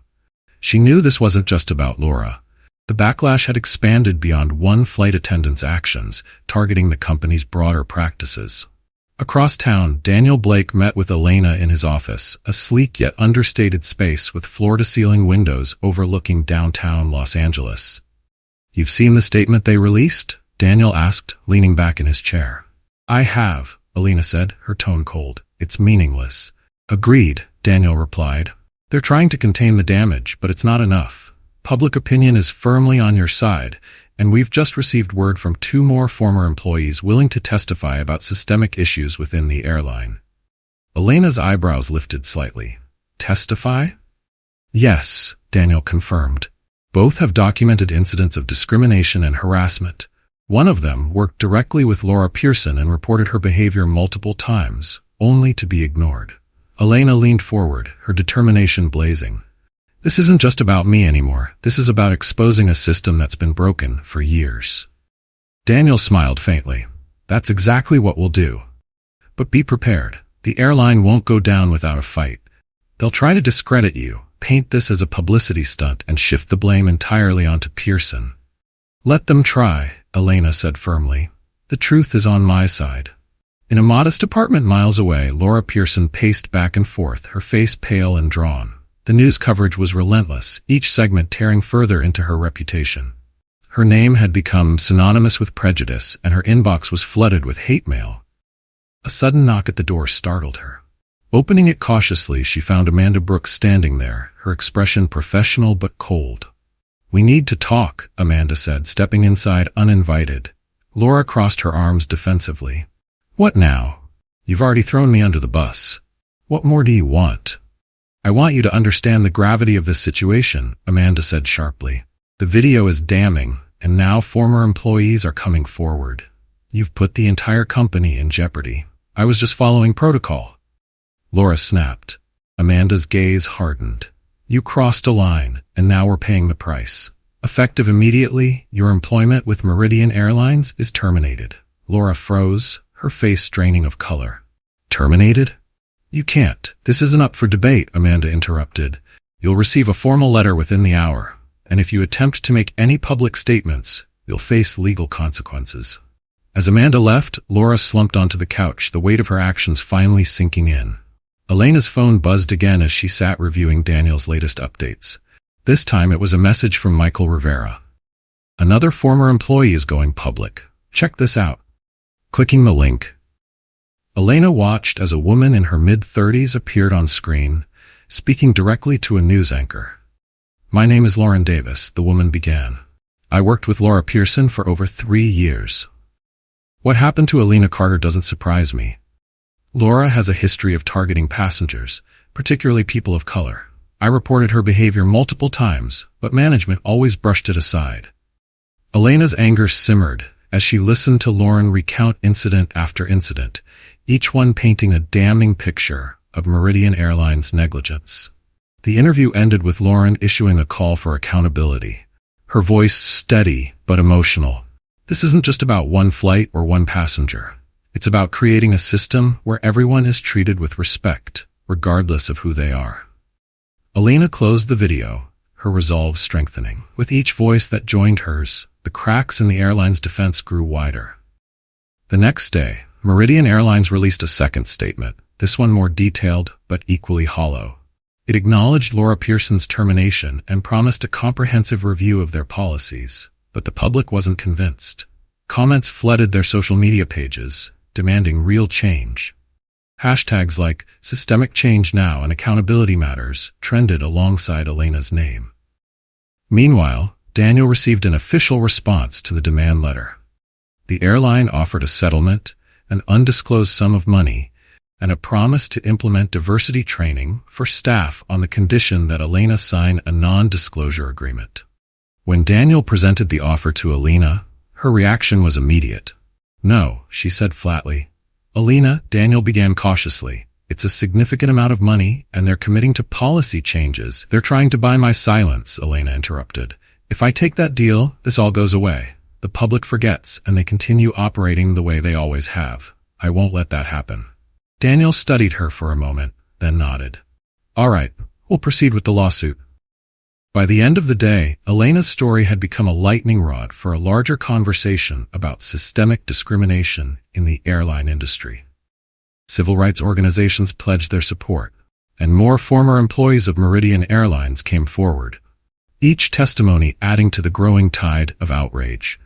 S1: She knew this wasn't just about Laura. The backlash had expanded beyond one flight attendant's actions, targeting the company's broader practices. Across town, Daniel Blake met with Elena in his office, a sleek yet understated space with floor-to-ceiling windows overlooking downtown Los Angeles. "You've seen the statement they released?" Daniel asked, leaning back in his chair. "I have," Elena said, her tone cold. "It's meaningless." "Agreed," Daniel replied. "They're trying to contain the damage, but it's not enough. Public opinion is firmly on your side, and we've just received word from 2 more former employees willing to testify about systemic issues within the airline." Elena's eyebrows lifted slightly. "Testify?" "Yes," Daniel confirmed. "Both have documented incidents of discrimination and harassment. One of them worked directly with Laura Pearson and reported her behavior multiple times, only to be ignored." Elena leaned forward, her determination blazing. "This isn't just about me anymore. This is about exposing a system that's been broken for years." Daniel smiled faintly. "That's exactly what we'll do. But be prepared. The airline won't go down without a fight. They'll try to discredit you, paint this as a publicity stunt, and shift the blame entirely onto Pearson." "Let them try," Elena said firmly. "The truth is on my side." In a modest apartment miles away, Laura Pearson paced back and forth, her face pale and drawn. The news coverage was relentless, each segment tearing further into her reputation. Her name had become synonymous with prejudice, and her inbox was flooded with hate mail. A sudden knock at the door startled her. Opening it cautiously, she found Amanda Brooks standing there, her expression professional but cold. "We need to talk," Amanda said, stepping inside uninvited. Laura crossed her arms defensively. "What now? You've already thrown me under the bus. What more do you want?" "I want you to understand the gravity of this situation," Amanda said sharply. "The video is damning, and now former employees are coming forward. You've put the entire company in jeopardy. I was just following protocol." Laura snapped. Amanda's gaze hardened. "You crossed a line, and now we're paying the price. Effective immediately, your employment with Meridian Airlines is terminated." Laura froze, her face draining of color. "Terminated? You can't. This isn't up for debate," Amanda interrupted. "You'll receive a formal letter within the hour, and if you attempt to make any public statements, you'll face legal consequences. As Amanda left, Laura slumped onto the couch, the weight of her actions finally sinking in. Elena's phone buzzed again as she sat reviewing Daniel's latest updates. This time it was a message from Michael Rivera. Another former employee is going public. Check this out. Clicking the link, Elena watched as a woman in her mid-30s appeared on screen, speaking directly to a news anchor. "My name is Lauren Davis," the woman began. "I worked with Laura Pearson for over 3 years. What happened to Elena Carter doesn't surprise me. Laura has a history of targeting passengers, particularly people of color. I reported her behavior multiple times, but management always brushed it aside." Elena's anger simmered as she listened to Lauren recount incident after incident, each one painting a damning picture of Meridian Airlines' negligence. The interview ended with Lauren issuing a call for accountability, her voice steady but emotional. "This isn't just about one flight or one passenger. It's about creating a system where everyone is treated with respect, regardless of who they are." Elena closed the video, her resolve strengthening. With each voice that joined hers, the cracks in the airline's defense grew wider. The next day, Meridian Airlines released a second statement, this one more detailed but equally hollow. It acknowledged Laura Pearson's termination and promised a comprehensive review of their policies, but the public wasn't convinced. Comments flooded their social media pages, demanding real change. Hashtags like "Systemic Change Now" and "Accountability Matters" trended alongside Elena's name. Meanwhile, Daniel received an official response to the demand letter. The airline offered a settlement, an undisclosed sum of money, and a promise to implement diversity training for staff on the condition that Elena sign a non-disclosure agreement. When Daniel presented the offer to Elena, her reaction was immediate. "No," she said flatly. "Elena," Daniel began cautiously, "it's a significant amount of money, and they're committing to policy changes. They're trying to buy my silence," Elena interrupted. "If I take that deal, this all goes away. The public forgets, and they continue operating the way they always have. I won't let that happen." Daniel studied her for a moment, then nodded. "All right, we'll proceed with the lawsuit." By the end of the day, Elena's story had become a lightning rod for a larger conversation about systemic discrimination in the airline industry. Civil rights organizations pledged their support, and more former employees of Meridian Airlines came forward, each testimony adding to the growing tide of outrage.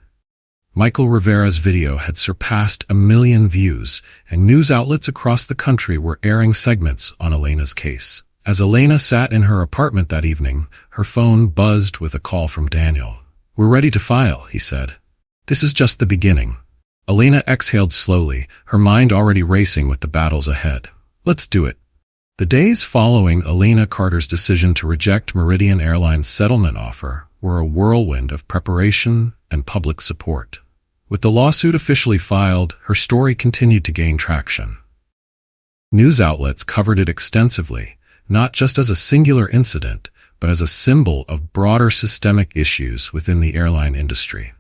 S1: Michael Rivera's video had surpassed 1 million views, and news outlets across the country were airing segments on Elena's case. As Elena sat in her apartment that evening, her phone buzzed with a call from Daniel. "We're ready to file," he said. "This is just the beginning." Elena exhaled slowly, her mind already racing with the battles ahead. "Let's do it." The days following Elena Carter's decision to reject Meridian Airlines' settlement offer were a whirlwind of preparation and public support. With the lawsuit officially filed, her story continued to gain traction. News outlets covered it extensively, not just as a singular incident, but as a symbol of broader systemic issues within the airline industry.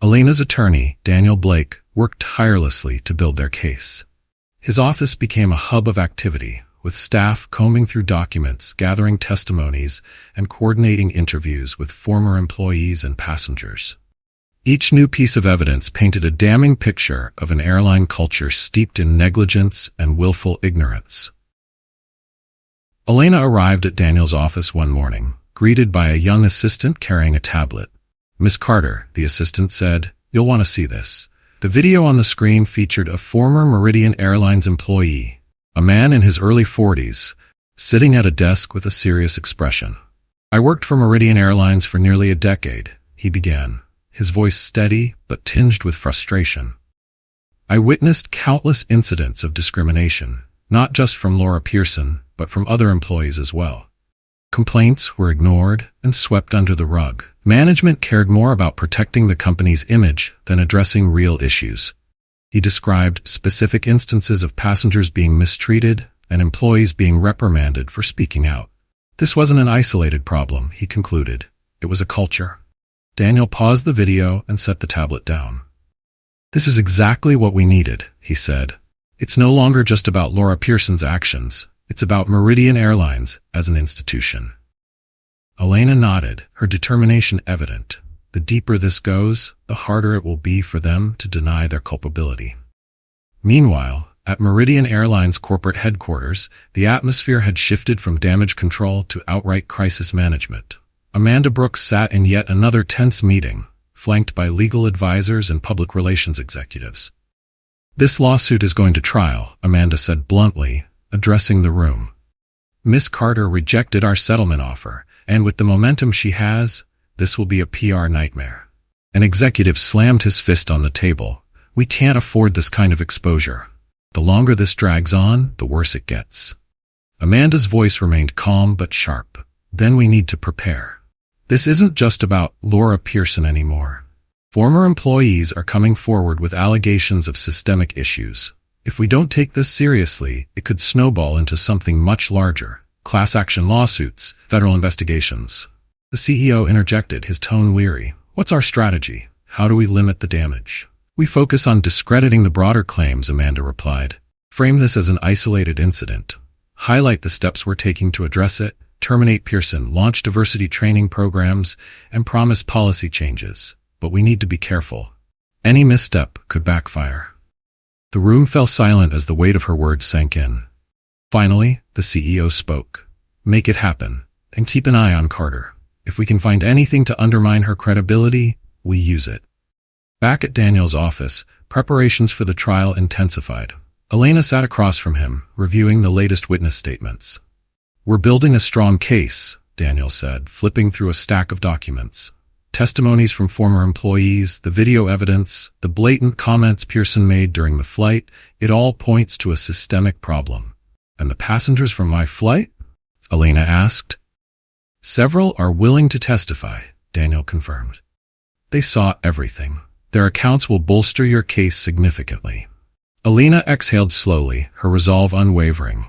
S1: Elena's attorney, Daniel Blake, worked tirelessly to build their case. His office became a hub of activity, with staff combing through documents, gathering testimonies, and coordinating interviews with former employees and passengers. Each new piece of evidence painted a damning picture of an airline culture steeped in negligence and willful ignorance. Elena arrived at Daniel's office one morning, greeted by a young assistant carrying a tablet. "Miss Carter," the assistant said, "you'll want to see this." The video on the screen featured a former Meridian Airlines employee, a man in his early 40s, sitting at a desk with a serious expression. "I worked for Meridian Airlines for nearly a decade," he began, his voice steady but tinged with frustration. "I witnessed countless incidents of discrimination, not just from Laura Pearson, but from other employees as well. Complaints were ignored and swept under the rug. Management cared more about protecting the company's image than addressing real issues." He described specific instances of passengers being mistreated and employees being reprimanded for speaking out. "This wasn't an isolated problem," he concluded. "It was a culture." Daniel paused the video and set the tablet down. "This is exactly what we needed," he said. "It's no longer just about Laura Pearson's actions. It's about Meridian Airlines as an institution." Elena nodded, her determination evident. The deeper this goes, the harder it will be for them to deny their culpability. Meanwhile, at Meridian Airlines corporate headquarters, the atmosphere had shifted from damage control to outright crisis management. Amanda Brooks sat in yet another tense meeting, flanked by legal advisors and public relations executives. "This lawsuit is going to trial," Amanda said bluntly, addressing the room. "Miss Carter rejected our settlement offer, and with the momentum she has, this will be a PR nightmare." An executive slammed his fist on the table. "We can't afford this kind of exposure. The longer this drags on, the worse it gets." Amanda's voice remained calm but sharp. "Then we need to prepare. This isn't just about Laura Pearson anymore. Former employees are coming forward with allegations of systemic issues. If we don't take this seriously, it could snowball into something much larger. Class action lawsuits, federal investigations." The CEO interjected, his tone weary. "What's our strategy? How do we limit the damage?" "We focus on discrediting the broader claims," Amanda replied. "Frame this as an isolated incident. Highlight the steps we're taking to address it, terminate Pearson, launch diversity training programs, and promise policy changes. But we need to be careful. Any misstep could backfire." The room fell silent as the weight of her words sank in. Finally, the CEO spoke. "Make it happen, and keep an eye on Carter. If we can find anything to undermine her credibility, we use it." Back at Daniel's office, preparations for the trial intensified. Elena sat across from him, reviewing the latest witness statements. "We're building a strong case," Daniel said, flipping through a stack of documents. Testimonies from former employees, the video evidence, the blatant comments Pearson made during the flight, it all points to a systemic problem. "And the passengers from my flight?" Elena asked. "Several are willing to testify," Daniel confirmed. "They saw everything. Their accounts will bolster your case significantly." Elena exhaled slowly, her resolve unwavering.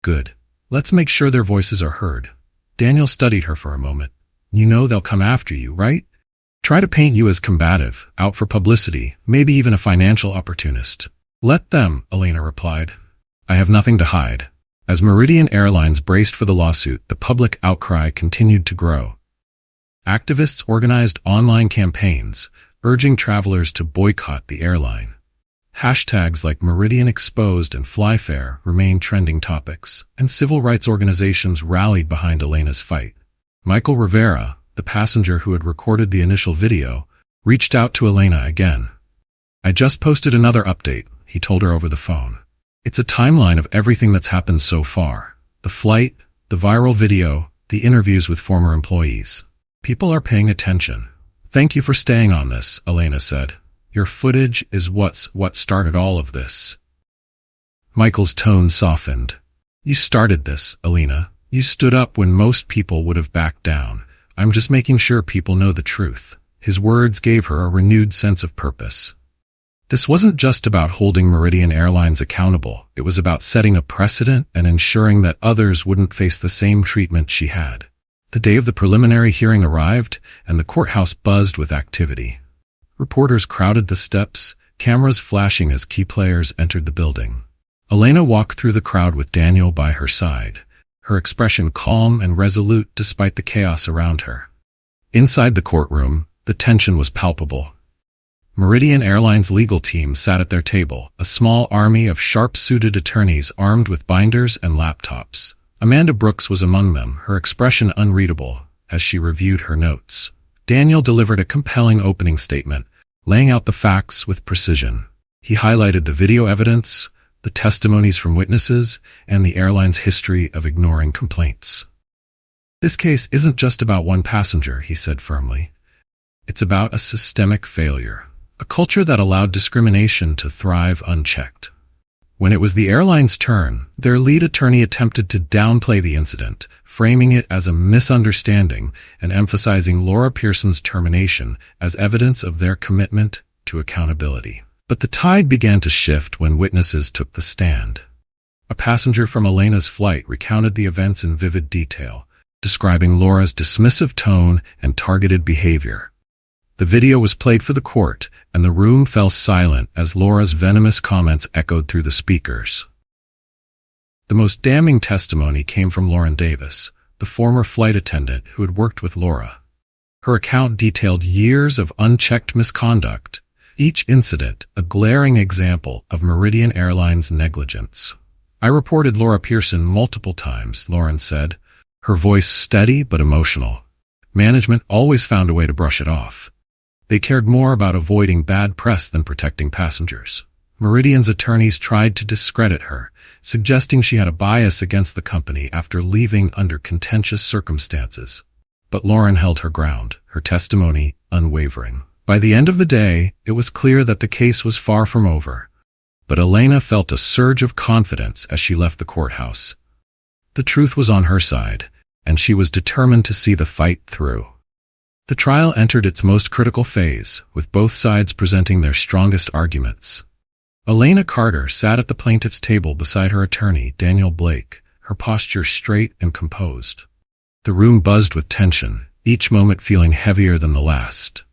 S1: "Good. Let's make sure their voices are heard." Daniel studied her for a moment. "You know they'll come after you, right? Try to paint you as combative, out for publicity, maybe even a financial opportunist." "Let them," Elena replied. "I have nothing to hide." As Meridian Airlines braced for the lawsuit, the public outcry continued to grow. Activists organized online campaigns, urging travelers to boycott the airline. Hashtags like Meridian Exposed and FlyFair remained trending topics, and civil rights organizations rallied behind Elena's fight. Michael Rivera, the passenger who had recorded the initial video, reached out to Elena again. "I just posted another update," he told her over the phone. "It's a timeline of everything that's happened so far. The flight, the viral video, the interviews with former employees. People are paying attention." "Thank you for staying on this," Elena said. "Your footage is what started all of this." Michael's tone softened. "You started this, Elena. You stood up when most people would have backed down. I'm just making sure people know the truth." His words gave her a renewed sense of purpose. This wasn't just about holding Meridian Airlines accountable. It was about setting a precedent and ensuring that others wouldn't face the same treatment she had. The day of the preliminary hearing arrived, and the courthouse buzzed with activity. Reporters crowded the steps, cameras flashing as key players entered the building. Elena walked through the crowd with Daniel by her side, her expression calm and resolute despite the chaos around her. Inside the courtroom, the tension was palpable. Meridian Airlines' legal team sat at their table, a small army of sharp-suited attorneys armed with binders and laptops. Amanda Brooks was among them, her expression unreadable as she reviewed her notes. Daniel delivered a compelling opening statement, laying out the facts with precision. He highlighted the video evidence, the testimonies from witnesses, and the airline's history of ignoring complaints. "This case isn't just about one passenger," he said firmly. "It's about a systemic failure, a culture that allowed discrimination to thrive unchecked." When it was the airline's turn, their lead attorney attempted to downplay the incident, framing it as a misunderstanding and emphasizing Laura Pearson's termination as evidence of their commitment to accountability. But the tide began to shift when witnesses took the stand. A passenger from Elena's flight recounted the events in vivid detail, describing Laura's dismissive tone and targeted behavior. The video was played for the court, and the room fell silent as Laura's venomous comments echoed through the speakers. The most damning testimony came from Lauren Davis, the the former flight attendant who had worked with Laura. Her account detailed years of unchecked misconduct, each incident a glaring example of Meridian Airlines negligence. "I reported Laura Pearson multiple times," Lauren said, her voice steady but emotional. "Management always found a way to brush it off. They cared more about avoiding bad press than protecting passengers." Meridian's attorneys tried to discredit her, suggesting she had a bias against the company after leaving under contentious circumstances. But Lauren held her ground, her testimony unwavering. By the end of the day, it was clear that the case was far from over. But Elena felt a surge of confidence as she left the courthouse. The truth was on her side, and she was determined to see the fight through. The trial entered its most critical phase, with both sides presenting their strongest arguments. Elena Carter sat at the plaintiff's table beside her attorney, Daniel Blake, her posture straight and composed. The room buzzed with tension, each moment feeling heavier than the last.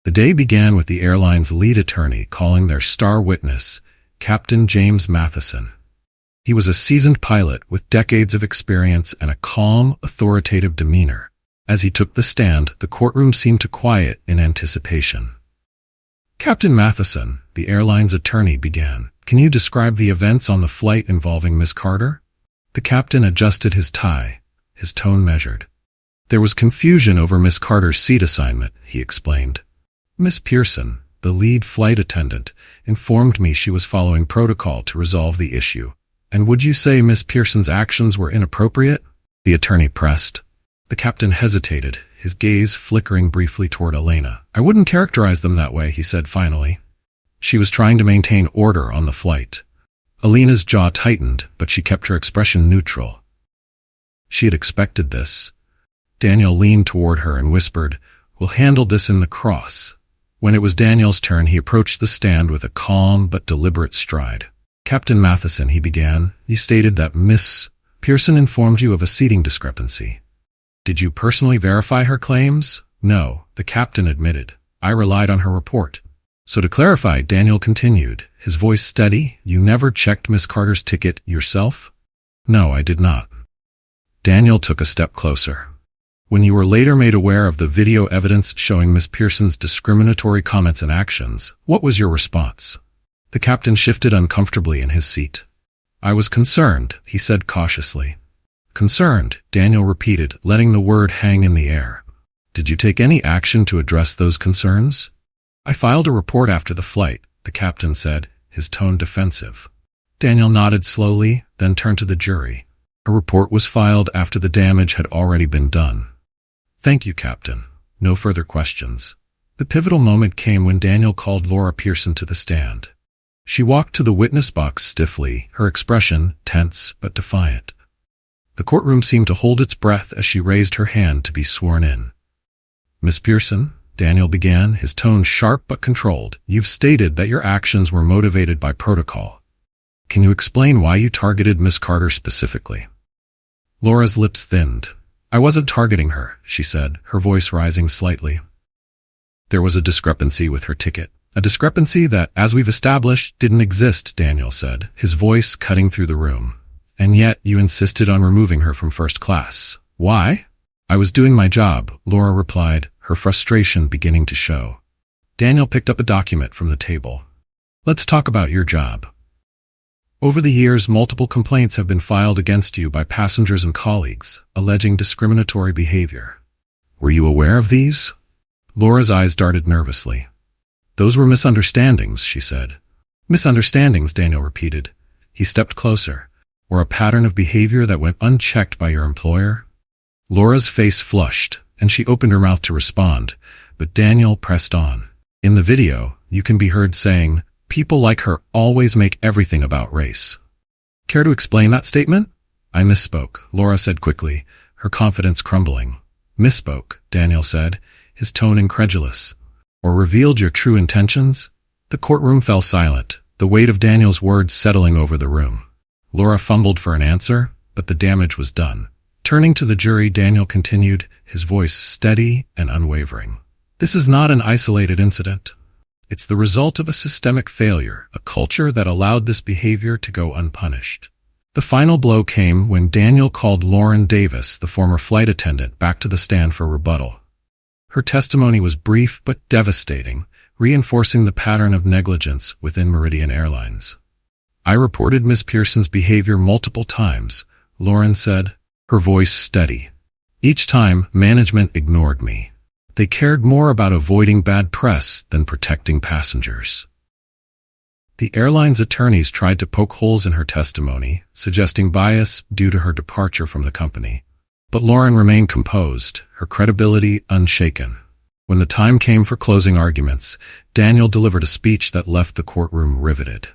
S1: The day began with the airline's lead attorney calling their star witness, Captain James Matheson. He was a seasoned pilot with decades of experience and a calm, authoritative demeanor. As he took the stand, the courtroom seemed to quiet in anticipation. "Captain Matheson," the airline's attorney began, "can you describe the events on the flight involving Miss Carter?" The captain adjusted his tie, his tone measured. "There was confusion over Miss Carter's seat assignment," he explained. "Miss Pearson, the lead flight attendant, informed me she was following protocol to resolve the issue. And would you say Miss Pearson's actions were inappropriate?" the attorney pressed. The captain hesitated, his gaze flickering briefly toward Elena. "I wouldn't characterize them that way," he said finally. She was trying to maintain order on the flight. Elena's jaw tightened, but she kept her expression neutral. She had expected this. Daniel leaned toward her and whispered, "We'll handle this in the cross." When it was Daniel's turn, he approached the stand with a calm but deliberate stride. "Captain Matheson," he began, "you stated that Miss Pearson informed you of a seating discrepancy. Did you personally verify her claims?" "No," the captain admitted. "I relied on her report." "So to clarify," Daniel continued, his voice steady, "you never checked Miss Carter's ticket yourself?" "No, I did not." Daniel took a step closer. "When you were later made aware of the video evidence showing Miss Pearson's discriminatory comments and actions, what was your response?" The captain shifted uncomfortably in his seat. "I was concerned," he said cautiously. "Concerned," Daniel repeated, letting the word hang in the air. "Did you take any action to address those concerns?" "I filed a report after the flight," the captain said, his tone defensive. Daniel nodded slowly, then turned to the jury. "A report was filed after the damage had already been done." "Thank you, Captain. No further questions." The pivotal moment came when Daniel called Laura Pearson to the stand. She walked to the witness box stiffly, her expression tense but defiant. The courtroom seemed to hold its breath as she raised her hand to be sworn in. "Miss Pearson," Daniel began, his tone sharp but controlled, "you've stated that your actions were motivated by protocol. Can you explain why you targeted Miss Carter specifically?" Laura's lips thinned. "I wasn't targeting her," she said, her voice rising slightly. "There was a discrepancy with her ticket. A discrepancy that, as we've established, didn't exist," Daniel said, his voice cutting through the room. "And yet you insisted on removing her from first class. Why?" "I was doing my job," Laura replied, her frustration beginning to show. Daniel picked up a document from the table. "Let's talk about your job. Over the years, multiple complaints have been filed against you by passengers and colleagues, alleging discriminatory behavior. Were you aware of these?" Laura's eyes darted nervously. "Those were misunderstandings," she said. "Misunderstandings," Daniel repeated. He stepped closer. "Or a pattern of behavior that went unchecked by your employer?" Laura's face flushed, and she opened her mouth to respond, but Daniel pressed on. "In the video, you can be heard saying, 'People like her always make everything about race.' Care to explain that statement?" "I misspoke," Laura said quickly, her confidence crumbling. "Misspoke," Daniel said, his tone incredulous. "Or revealed your true intentions?" The courtroom fell silent, the weight of Daniel's words settling over the room. Laura fumbled for an answer, but the damage was done. Turning to the jury, Daniel continued, his voice steady and unwavering. "This is not an isolated incident. It's the result of a systemic failure, a culture that allowed this behavior to go unpunished. The final blow came when Daniel called Lauren Davis, the former flight attendant, back to the stand for rebuttal. Her testimony was brief but devastating, reinforcing the pattern of negligence within Meridian Airlines. "I reported Ms. Pearson's behavior multiple times," Lauren said, her voice steady. "Each time, management ignored me. They cared more about avoiding bad press than protecting passengers." The airline's attorneys tried to poke holes in her testimony, suggesting bias due to her departure from the company. But Lauren remained composed, her credibility unshaken. When the time came for closing arguments, Daniel delivered a speech that left the courtroom riveted.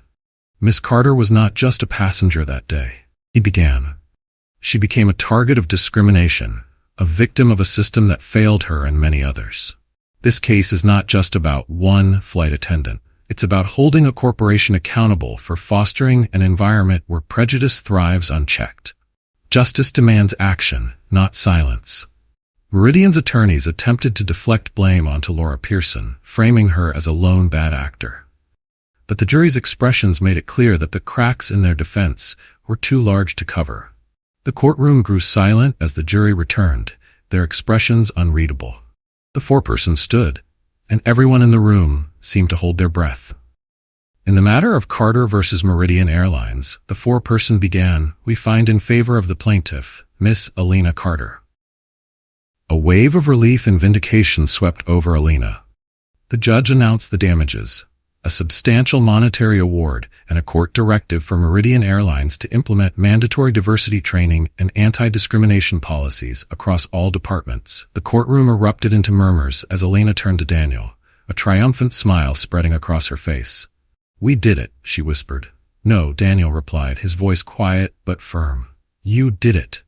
S1: "Miss Carter was not just a passenger that day," he began. "She became a target of discrimination, a victim of a system that failed her and many others. This case is not just about one flight attendant. It's about holding a corporation accountable for fostering an environment where prejudice thrives unchecked. Justice demands action, not silence." Meridian's attorneys attempted to deflect blame onto Laura Pearson, framing her as a lone bad actor. But the jury's expressions made it clear that the cracks in their defense were too large to cover. The courtroom grew silent as the jury returned, their expressions unreadable. The foreperson stood, and everyone in the room seemed to hold their breath. In the matter of Carter versus Meridian Airlines, the foreperson began, "We find in favor of the plaintiff, Miss Elena Carter." A wave of relief and vindication swept over Elena. The judge announced the damages, a substantial monetary award, and a court directive for Meridian Airlines to implement mandatory diversity training and anti-discrimination policies across all departments. The courtroom erupted into murmurs as Elena turned to Daniel, a triumphant smile spreading across her face. "We did it," she whispered. "No," Daniel replied, his voice quiet but firm. "You did it."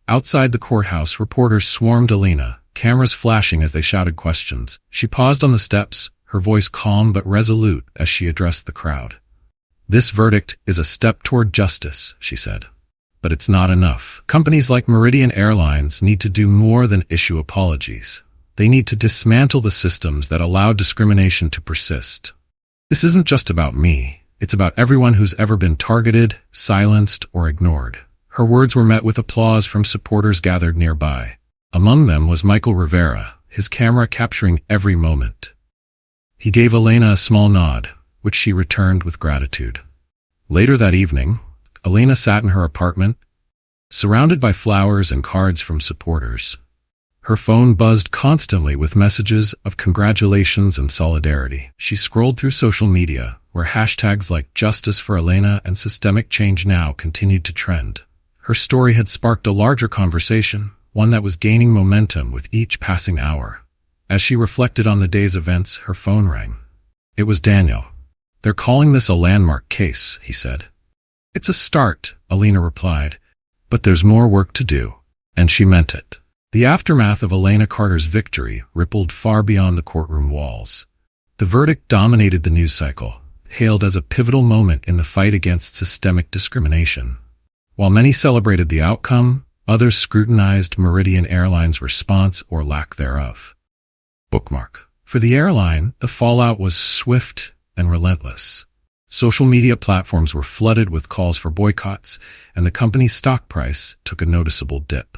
S1: Outside the courthouse, reporters swarmed Elena, cameras flashing as they shouted questions. She paused on the steps, her voice calm but resolute as she addressed the crowd. "This verdict is a step toward justice," she said. "But it's not enough. Companies like Meridian Airlines need to do more than issue apologies. They need to dismantle the systems that allow discrimination to persist. This isn't just about me. It's about everyone who's ever been targeted, silenced, or ignored." Her words were met with applause from supporters gathered nearby. Among them was Michael Rivera, his camera capturing every moment. He gave Elena a small nod, which she returned with gratitude. Later that evening, Elena sat in her apartment, surrounded by flowers and cards from supporters. Her phone buzzed constantly with messages of congratulations and solidarity. She scrolled through social media, where hashtags like Justice for Elena and Systemic Change Now continued to trend. Her story had sparked a larger conversation, one that was gaining momentum with each passing hour. As she reflected on the day's events, her phone rang. It was Daniel. "They're calling this a landmark case," he said. "It's a start," Elena replied, "but there's more work to do." And she meant it. The aftermath of Elena Carter's victory rippled far beyond the courtroom walls. The verdict dominated the news cycle, hailed as a pivotal moment in the fight against systemic discrimination. While many celebrated the outcome, others scrutinized Meridian Airlines' response or lack thereof. Bookmark. For the airline, the fallout was swift and relentless. Social media platforms were flooded with calls for boycotts, and the company's stock price took a noticeable dip.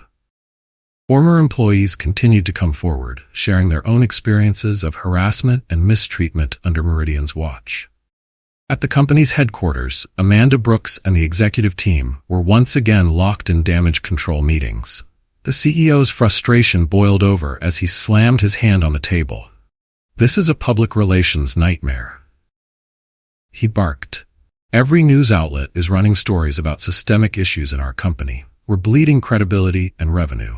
S1: Former employees continued to come forward, sharing their own experiences of harassment and mistreatment under Meridian's watch. At the company's headquarters, Amanda Brooks and the executive team were once again locked in damage control meetings. The CEO's frustration boiled over as he slammed his hand on the table. "This is a public relations nightmare," he barked. "Every news outlet is running stories about systemic issues in our company. We're bleeding credibility and revenue."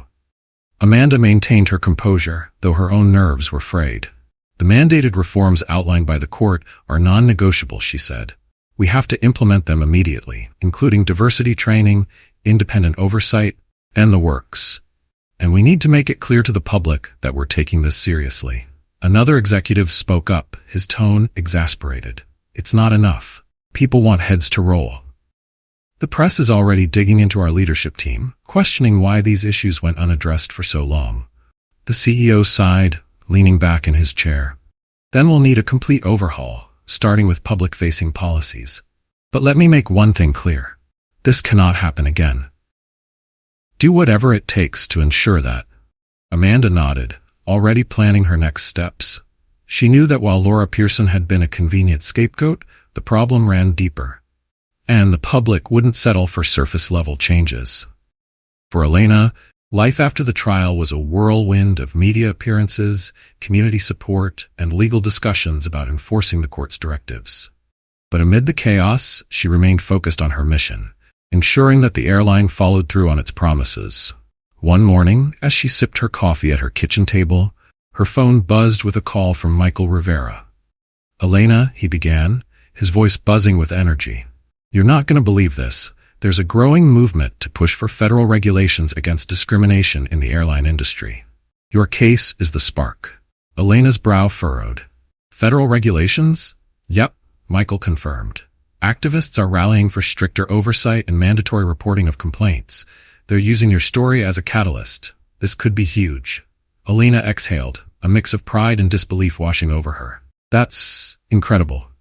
S1: Amanda maintained her composure, though her own nerves were frayed. "The mandated reforms outlined by the court are non-negotiable," she said. "We have to implement them immediately, including diversity training, independent oversight, and the works. And we need to make it clear to the public that we're taking this seriously." Another executive spoke up, his tone exasperated. "It's not enough. People want heads to roll. The press is already digging into our leadership team, questioning why these issues went unaddressed for so long." The CEO sighed, leaning back in his chair. "Then we'll need a complete overhaul, starting with public-facing policies. But let me make one thing clear. This cannot happen again. Do whatever it takes to ensure that. Amanda nodded, already planning her next steps. She knew that while Laura Pearson had been a convenient scapegoat, the problem ran deeper. And the public wouldn't settle for surface-level changes. For Elena, life after the trial was a whirlwind of media appearances, community support, and legal discussions about enforcing the court's directives. But amid the chaos, she remained focused on her mission, ensuring that the airline followed through on its promises. One morning, as she sipped her coffee at her kitchen table, her phone buzzed with a call from Michael Rivera. "Elena," he began, his voice buzzing with energy. "You're not going to believe this. There's a growing movement to push for federal regulations against discrimination in the airline industry. Your case is the spark." Elena's brow furrowed. "Federal regulations?" "Yep," Michael confirmed. "Activists are rallying for stricter oversight and mandatory reporting of complaints. They're using your story as a catalyst. This could be huge." Elena exhaled, a mix of pride and disbelief washing over her. "That's incredible.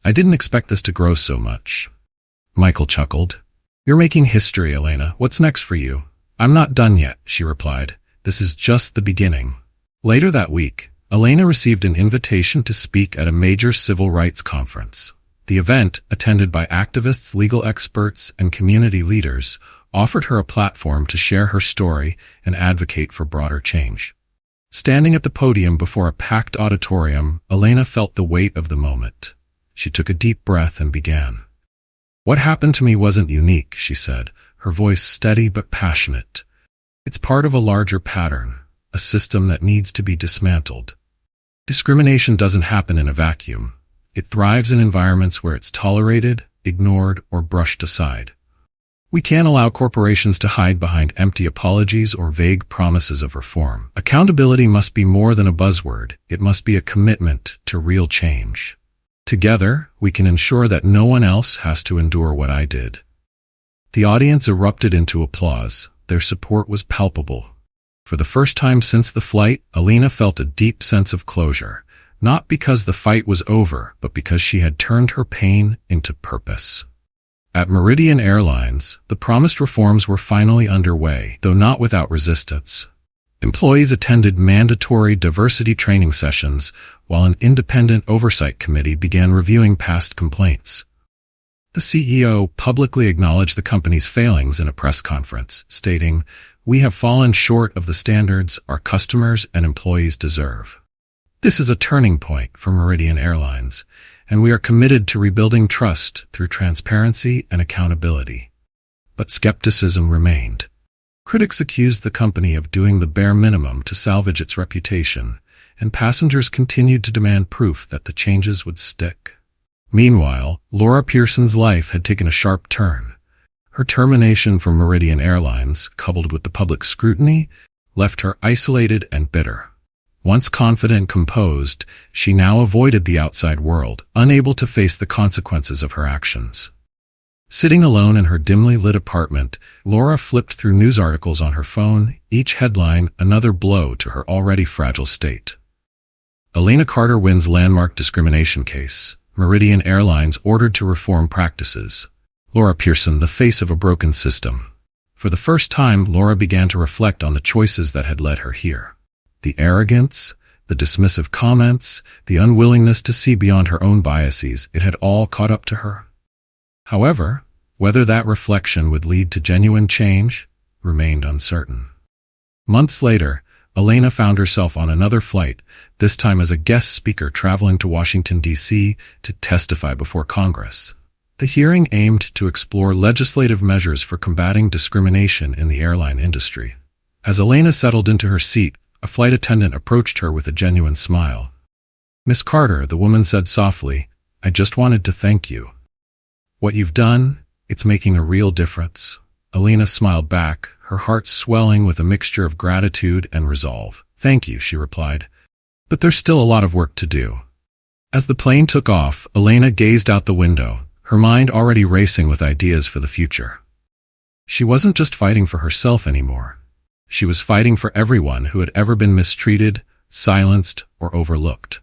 S1: I didn't expect this to grow so much." Michael chuckled. "You're making history, Elena. What's next for you?" "I'm not done yet," she replied. "This is just the beginning." Later that week, Elena received an invitation to speak at a major civil rights conference. The event, attended by activists, legal experts, and community leaders, offered her a platform to share her story and advocate for broader change. Standing at the podium before a packed auditorium, Elena felt the weight of the moment. She took a deep breath and began. "What happened to me wasn't unique," she said, her voice steady but passionate. "It's part of a larger pattern, a system that needs to be dismantled. Discrimination doesn't happen in a vacuum. It thrives in environments where it's tolerated, ignored, or brushed aside. We can't allow corporations to hide behind empty apologies or vague promises of reform. Accountability must be more than a buzzword. It must be a commitment to real change. Together, we can ensure that no one else has to endure what I did." The audience erupted into applause. Their support was palpable. For the first time since the flight, Elena felt a deep sense of closure, not because the fight was over, but because she had turned her pain into purpose. At Meridian Airlines, the promised reforms were finally underway, though not without resistance. Employees attended mandatory diversity training sessions, while an independent oversight committee began reviewing past complaints. The CEO publicly acknowledged the company's failings in a press conference, stating, "We have fallen short of the standards our customers and employees deserve. This is a turning point for Meridian Airlines, and we are committed to rebuilding trust through transparency and accountability." But skepticism remained. Critics accused the company of doing the bare minimum to salvage its reputation, and passengers continued to demand proof that the changes would stick. Meanwhile, Laura Pearson's life had taken a sharp turn. Her termination from Meridian Airlines, coupled with the public scrutiny, left her isolated and bitter. Once confident and composed, she now avoided the outside world, unable to face the consequences of her actions. Sitting alone in her dimly lit apartment, Laura flipped through news articles on her phone, each headline another blow to her already fragile state. Elena Carter wins landmark discrimination case. Meridian Airlines ordered to reform practices. Laura Pearson, the face of a broken system. For the first time, Laura began to reflect on the choices that had led her here. The arrogance, the dismissive comments, the unwillingness to see beyond her own biases, it had all caught up to her. However, whether that reflection would lead to genuine change remained uncertain. Months later, Elena found herself on another flight, this time as a guest speaker traveling to Washington, D.C. to testify before Congress. The hearing aimed to explore legislative measures for combating discrimination in the airline industry. As Elena settled into her seat, a flight attendant approached her with a genuine smile. "Miss Carter," the woman said softly, "I just wanted to thank you. What you've done, it's making a real difference." Elena smiled back, her heart swelling with a mixture of gratitude and resolve. "Thank you," she replied. "But there's still a lot of work to do." As the plane took off, Elena gazed out the window, her mind already racing with ideas for the future. She wasn't just fighting for herself anymore. She was fighting for everyone who had ever been mistreated, silenced, or overlooked.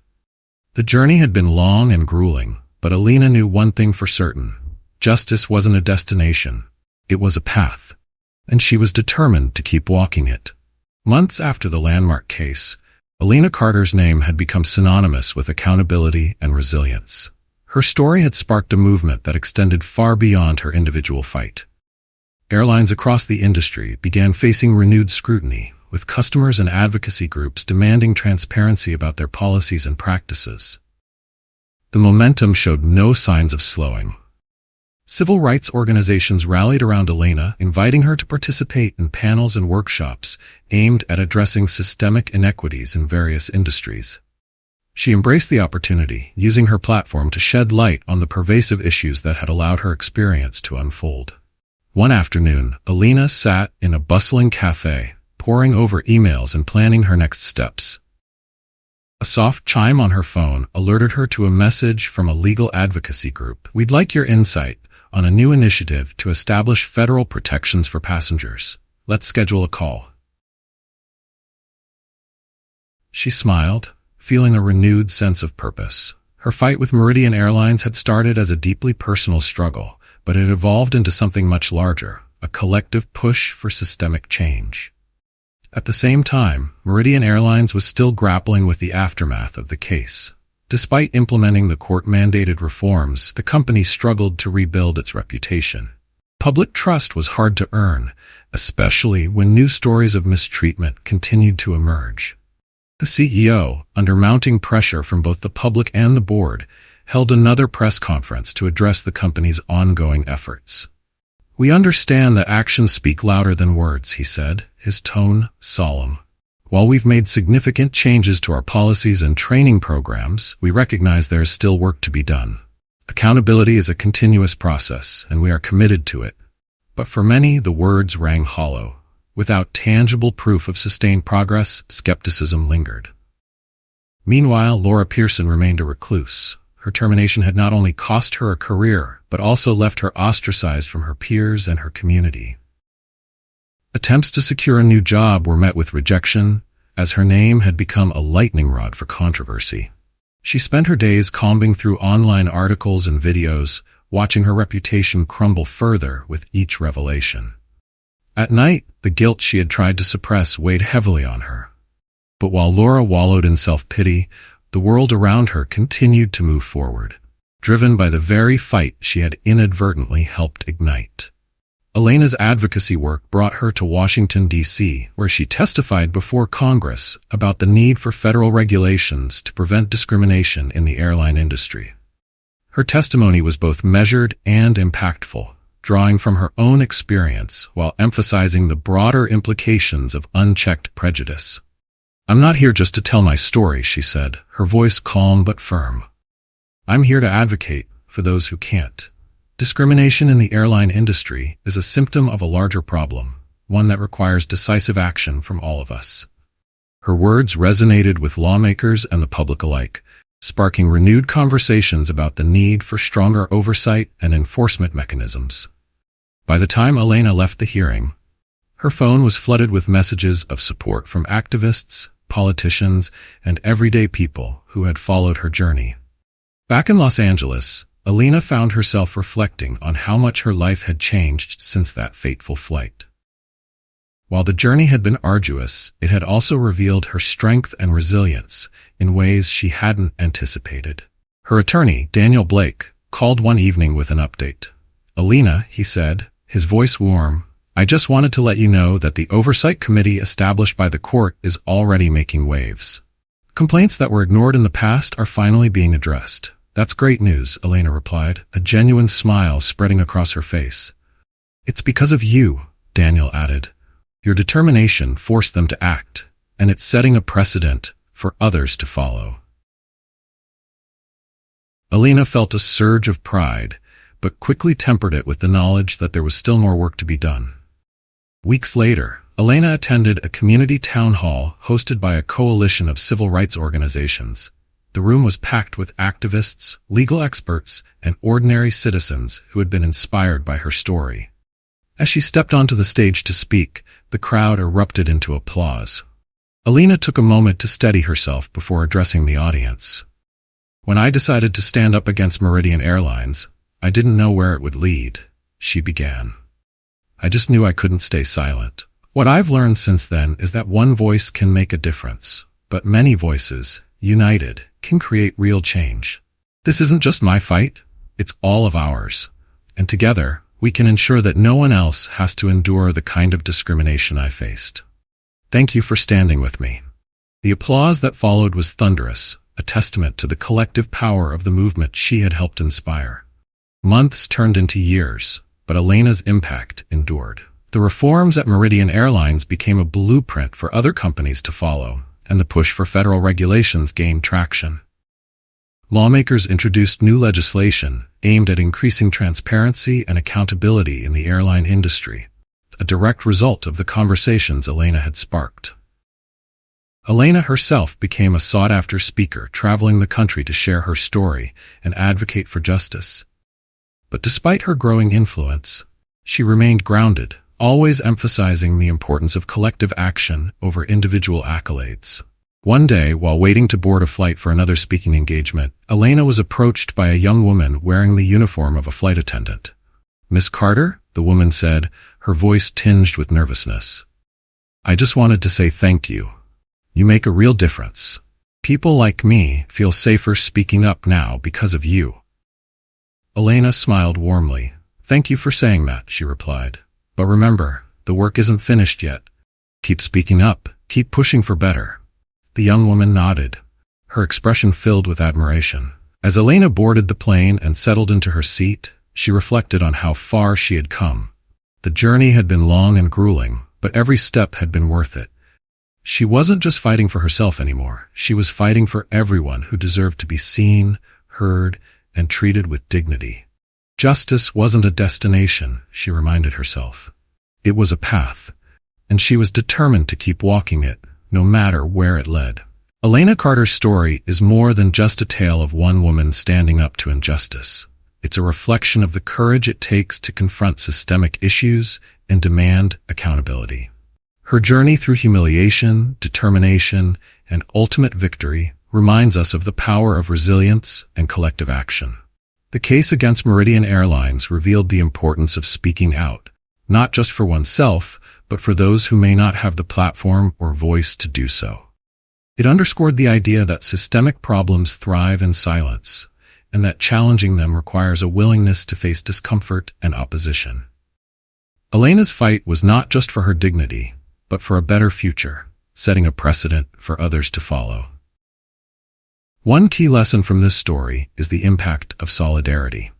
S1: The journey had been long and grueling, but Elena knew one thing for certain. Justice wasn't a destination. It was a path. And she was determined to keep walking it. Months after the landmark case, Elena Carter's name had become synonymous with accountability and resilience. Her story had sparked a movement that extended far beyond her individual fight. Airlines across the industry began facing renewed scrutiny, with customers and advocacy groups demanding transparency about their policies and practices. The momentum showed no signs of slowing. Civil rights organizations rallied around Elena, inviting her to participate in panels and workshops aimed at addressing systemic inequities in various industries. She embraced the opportunity, using her platform to shed light on the pervasive issues that had allowed her experience to unfold. One afternoon, Elena sat in a bustling cafe, poring over emails and planning her next steps. A soft chime on her phone alerted her to a message from a legal advocacy group. "We'd like your insight on a new initiative to establish federal protections for passengers. Let's schedule a call." She smiled, feeling a renewed sense of purpose. Her fight with Meridian Airlines had started as a deeply personal struggle, but it evolved into something much larger, a collective push for systemic change. At the same time, Meridian Airlines was still grappling with the aftermath of the case. Despite implementing the court-mandated reforms, the company struggled to rebuild its reputation. Public trust was hard to earn, especially when new stories of mistreatment continued to emerge. The CEO, under mounting pressure from both the public and the board, held another press conference to address the company's ongoing efforts. "We understand that actions speak louder than words," he said, his tone solemn. "While we've made significant changes to our policies and training programs, we recognize there is still work to be done. Accountability is a continuous process, and we are committed to it." But for many, the words rang hollow. Without tangible proof of sustained progress, skepticism lingered. Meanwhile, Laura Pearson remained a recluse. Her termination had not only cost her a career, but also left her ostracized from her peers and her community. Attempts to secure a new job were met with rejection, as her name had become a lightning rod for controversy. She spent her days combing through online articles and videos, watching her reputation crumble further with each revelation. At night, the guilt she had tried to suppress weighed heavily on her. But while Laura wallowed in self-pity, the world around her continued to move forward, driven by the very fight she had inadvertently helped ignite. Elena's advocacy work brought her to Washington, D.C., where she testified before Congress about the need for federal regulations to prevent discrimination in the airline industry. Her testimony was both measured and impactful, drawing from her own experience while emphasizing the broader implications of unchecked prejudice. "I'm not here just to tell my story," she said, her voice calm but firm. "I'm here to advocate for those who can't. Discrimination in the airline industry is a symptom of a larger problem, one that requires decisive action from all of us." Her words resonated with lawmakers and the public alike, sparking renewed conversations about the need for stronger oversight and enforcement mechanisms. By the time Elena left the hearing, her phone was flooded with messages of support from activists, politicians, and everyday people who had followed her journey. Back in Los Angeles, Elena found herself reflecting on how much her life had changed since that fateful flight. While the journey had been arduous, it had also revealed her strength and resilience in ways she hadn't anticipated. Her attorney, Daniel Blake, called one evening with an update. "Elena," he said, his voice warm, "I just wanted to let you know that the oversight committee established by the court is already making waves. Complaints that were ignored in the past are finally being addressed." "That's great news," Elena replied, a genuine smile spreading across her face. "It's because of you," Daniel added. "Your determination forced them to act, and it's setting a precedent for others to follow." Elena felt a surge of pride, but quickly tempered it with the knowledge that there was still more work to be done. Weeks later, Elena attended a community town hall hosted by a coalition of civil rights organizations. The room was packed with activists, legal experts, and ordinary citizens who had been inspired by her story. As she stepped onto the stage to speak, the crowd erupted into applause. Elena took a moment to steady herself before addressing the audience. "When I decided to stand up against Meridian Airlines, I didn't know where it would lead, she began. I just knew I couldn't stay silent. What I've learned since then is that one voice can make a difference, but many voices, united, can create real change. This isn't just my fight, it's all of ours. And together, we can ensure that no one else has to endure the kind of discrimination I faced. Thank you for standing with me. The applause that followed was thunderous, a testament to the collective power of the movement she had helped inspire. Months turned into years, but Elena's impact endured. The reforms at Meridian Airlines became a blueprint for other companies to follow, and the push for federal regulations gained traction. Lawmakers introduced new legislation aimed at increasing transparency and accountability in the airline industry, a direct result of the conversations Elena had sparked. Elena herself became a sought-after speaker, traveling the country to share her story and advocate for justice. But despite her growing influence, she remained grounded, always emphasizing the importance of collective action over individual accolades. One day, while waiting to board a flight for another speaking engagement, Elena was approached by a young woman wearing the uniform of a flight attendant. "Miss Carter?" the woman said, her voice tinged with nervousness. "I just wanted to say thank you. You make a real difference. People like me feel safer speaking up now because of you." Elena smiled warmly. "Thank you for saying that," she replied. "But remember, the work isn't finished yet. Keep speaking up, keep pushing for better." The young woman nodded, her expression filled with admiration. As Elena boarded the plane and settled into her seat, she reflected on how far she had come. The journey had been long and grueling, but every step had been worth it. She wasn't just fighting for herself anymore. She was fighting for everyone who deserved to be seen, heard, and treated with dignity. Justice wasn't a destination, she reminded herself. It was a path, and she was determined to keep walking it, no matter where it led. Elena Carter's story is more than just a tale of one woman standing up to injustice. It's a reflection of the courage it takes to confront systemic issues and demand accountability. Her journey through humiliation, determination, and ultimate victory reminds us of the power of resilience and collective action. The case against Meridian Airlines revealed the importance of speaking out, not just for oneself, but for those who may not have the platform or voice to do so. It underscored the idea that systemic problems thrive in silence, and that challenging them requires a willingness to face discomfort and opposition. Elena's fight was not just for her dignity, but for a better future, setting a precedent for others to follow. One key lesson from this story is the impact of solidarity.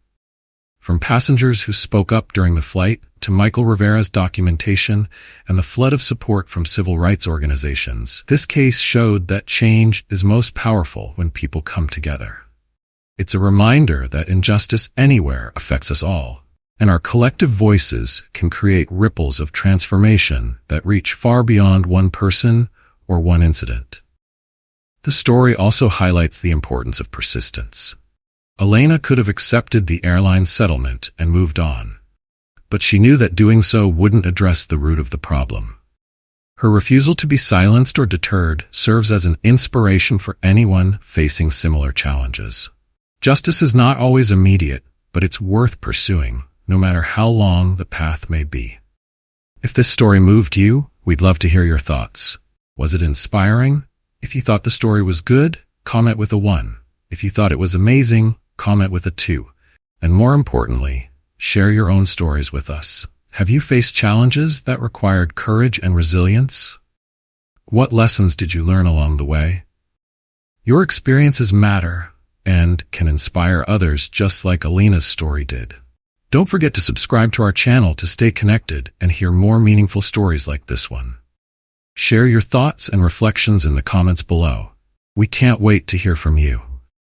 S1: From passengers who spoke up during the flight to Michael Rivera's documentation and the flood of support from civil rights organizations, this case showed that change is most powerful when people come together. It's a reminder that injustice anywhere affects us all, and our collective voices can create ripples of transformation that reach far beyond one person or one incident. The story also highlights the importance of persistence. Elena could have accepted the airline settlement and moved on, but she knew that doing so wouldn't address the root of the problem. Her refusal to be silenced or deterred serves as an inspiration for anyone facing similar challenges. Justice is not always immediate, but it's worth pursuing, no matter how long the path may be. If this story moved you, we'd love to hear your thoughts. Was it inspiring? If you thought the story was good, comment with a 1. If you thought it was amazing, comment with a 2. And more importantly, share your own stories with us. Have you faced challenges that required courage and resilience? What lessons did you learn along the way? Your experiences matter and can inspire others just like Elena's story did. Don't forget to subscribe to our channel to stay connected and hear more meaningful stories like this one. Share your thoughts and reflections in the comments below. We can't wait to hear from you.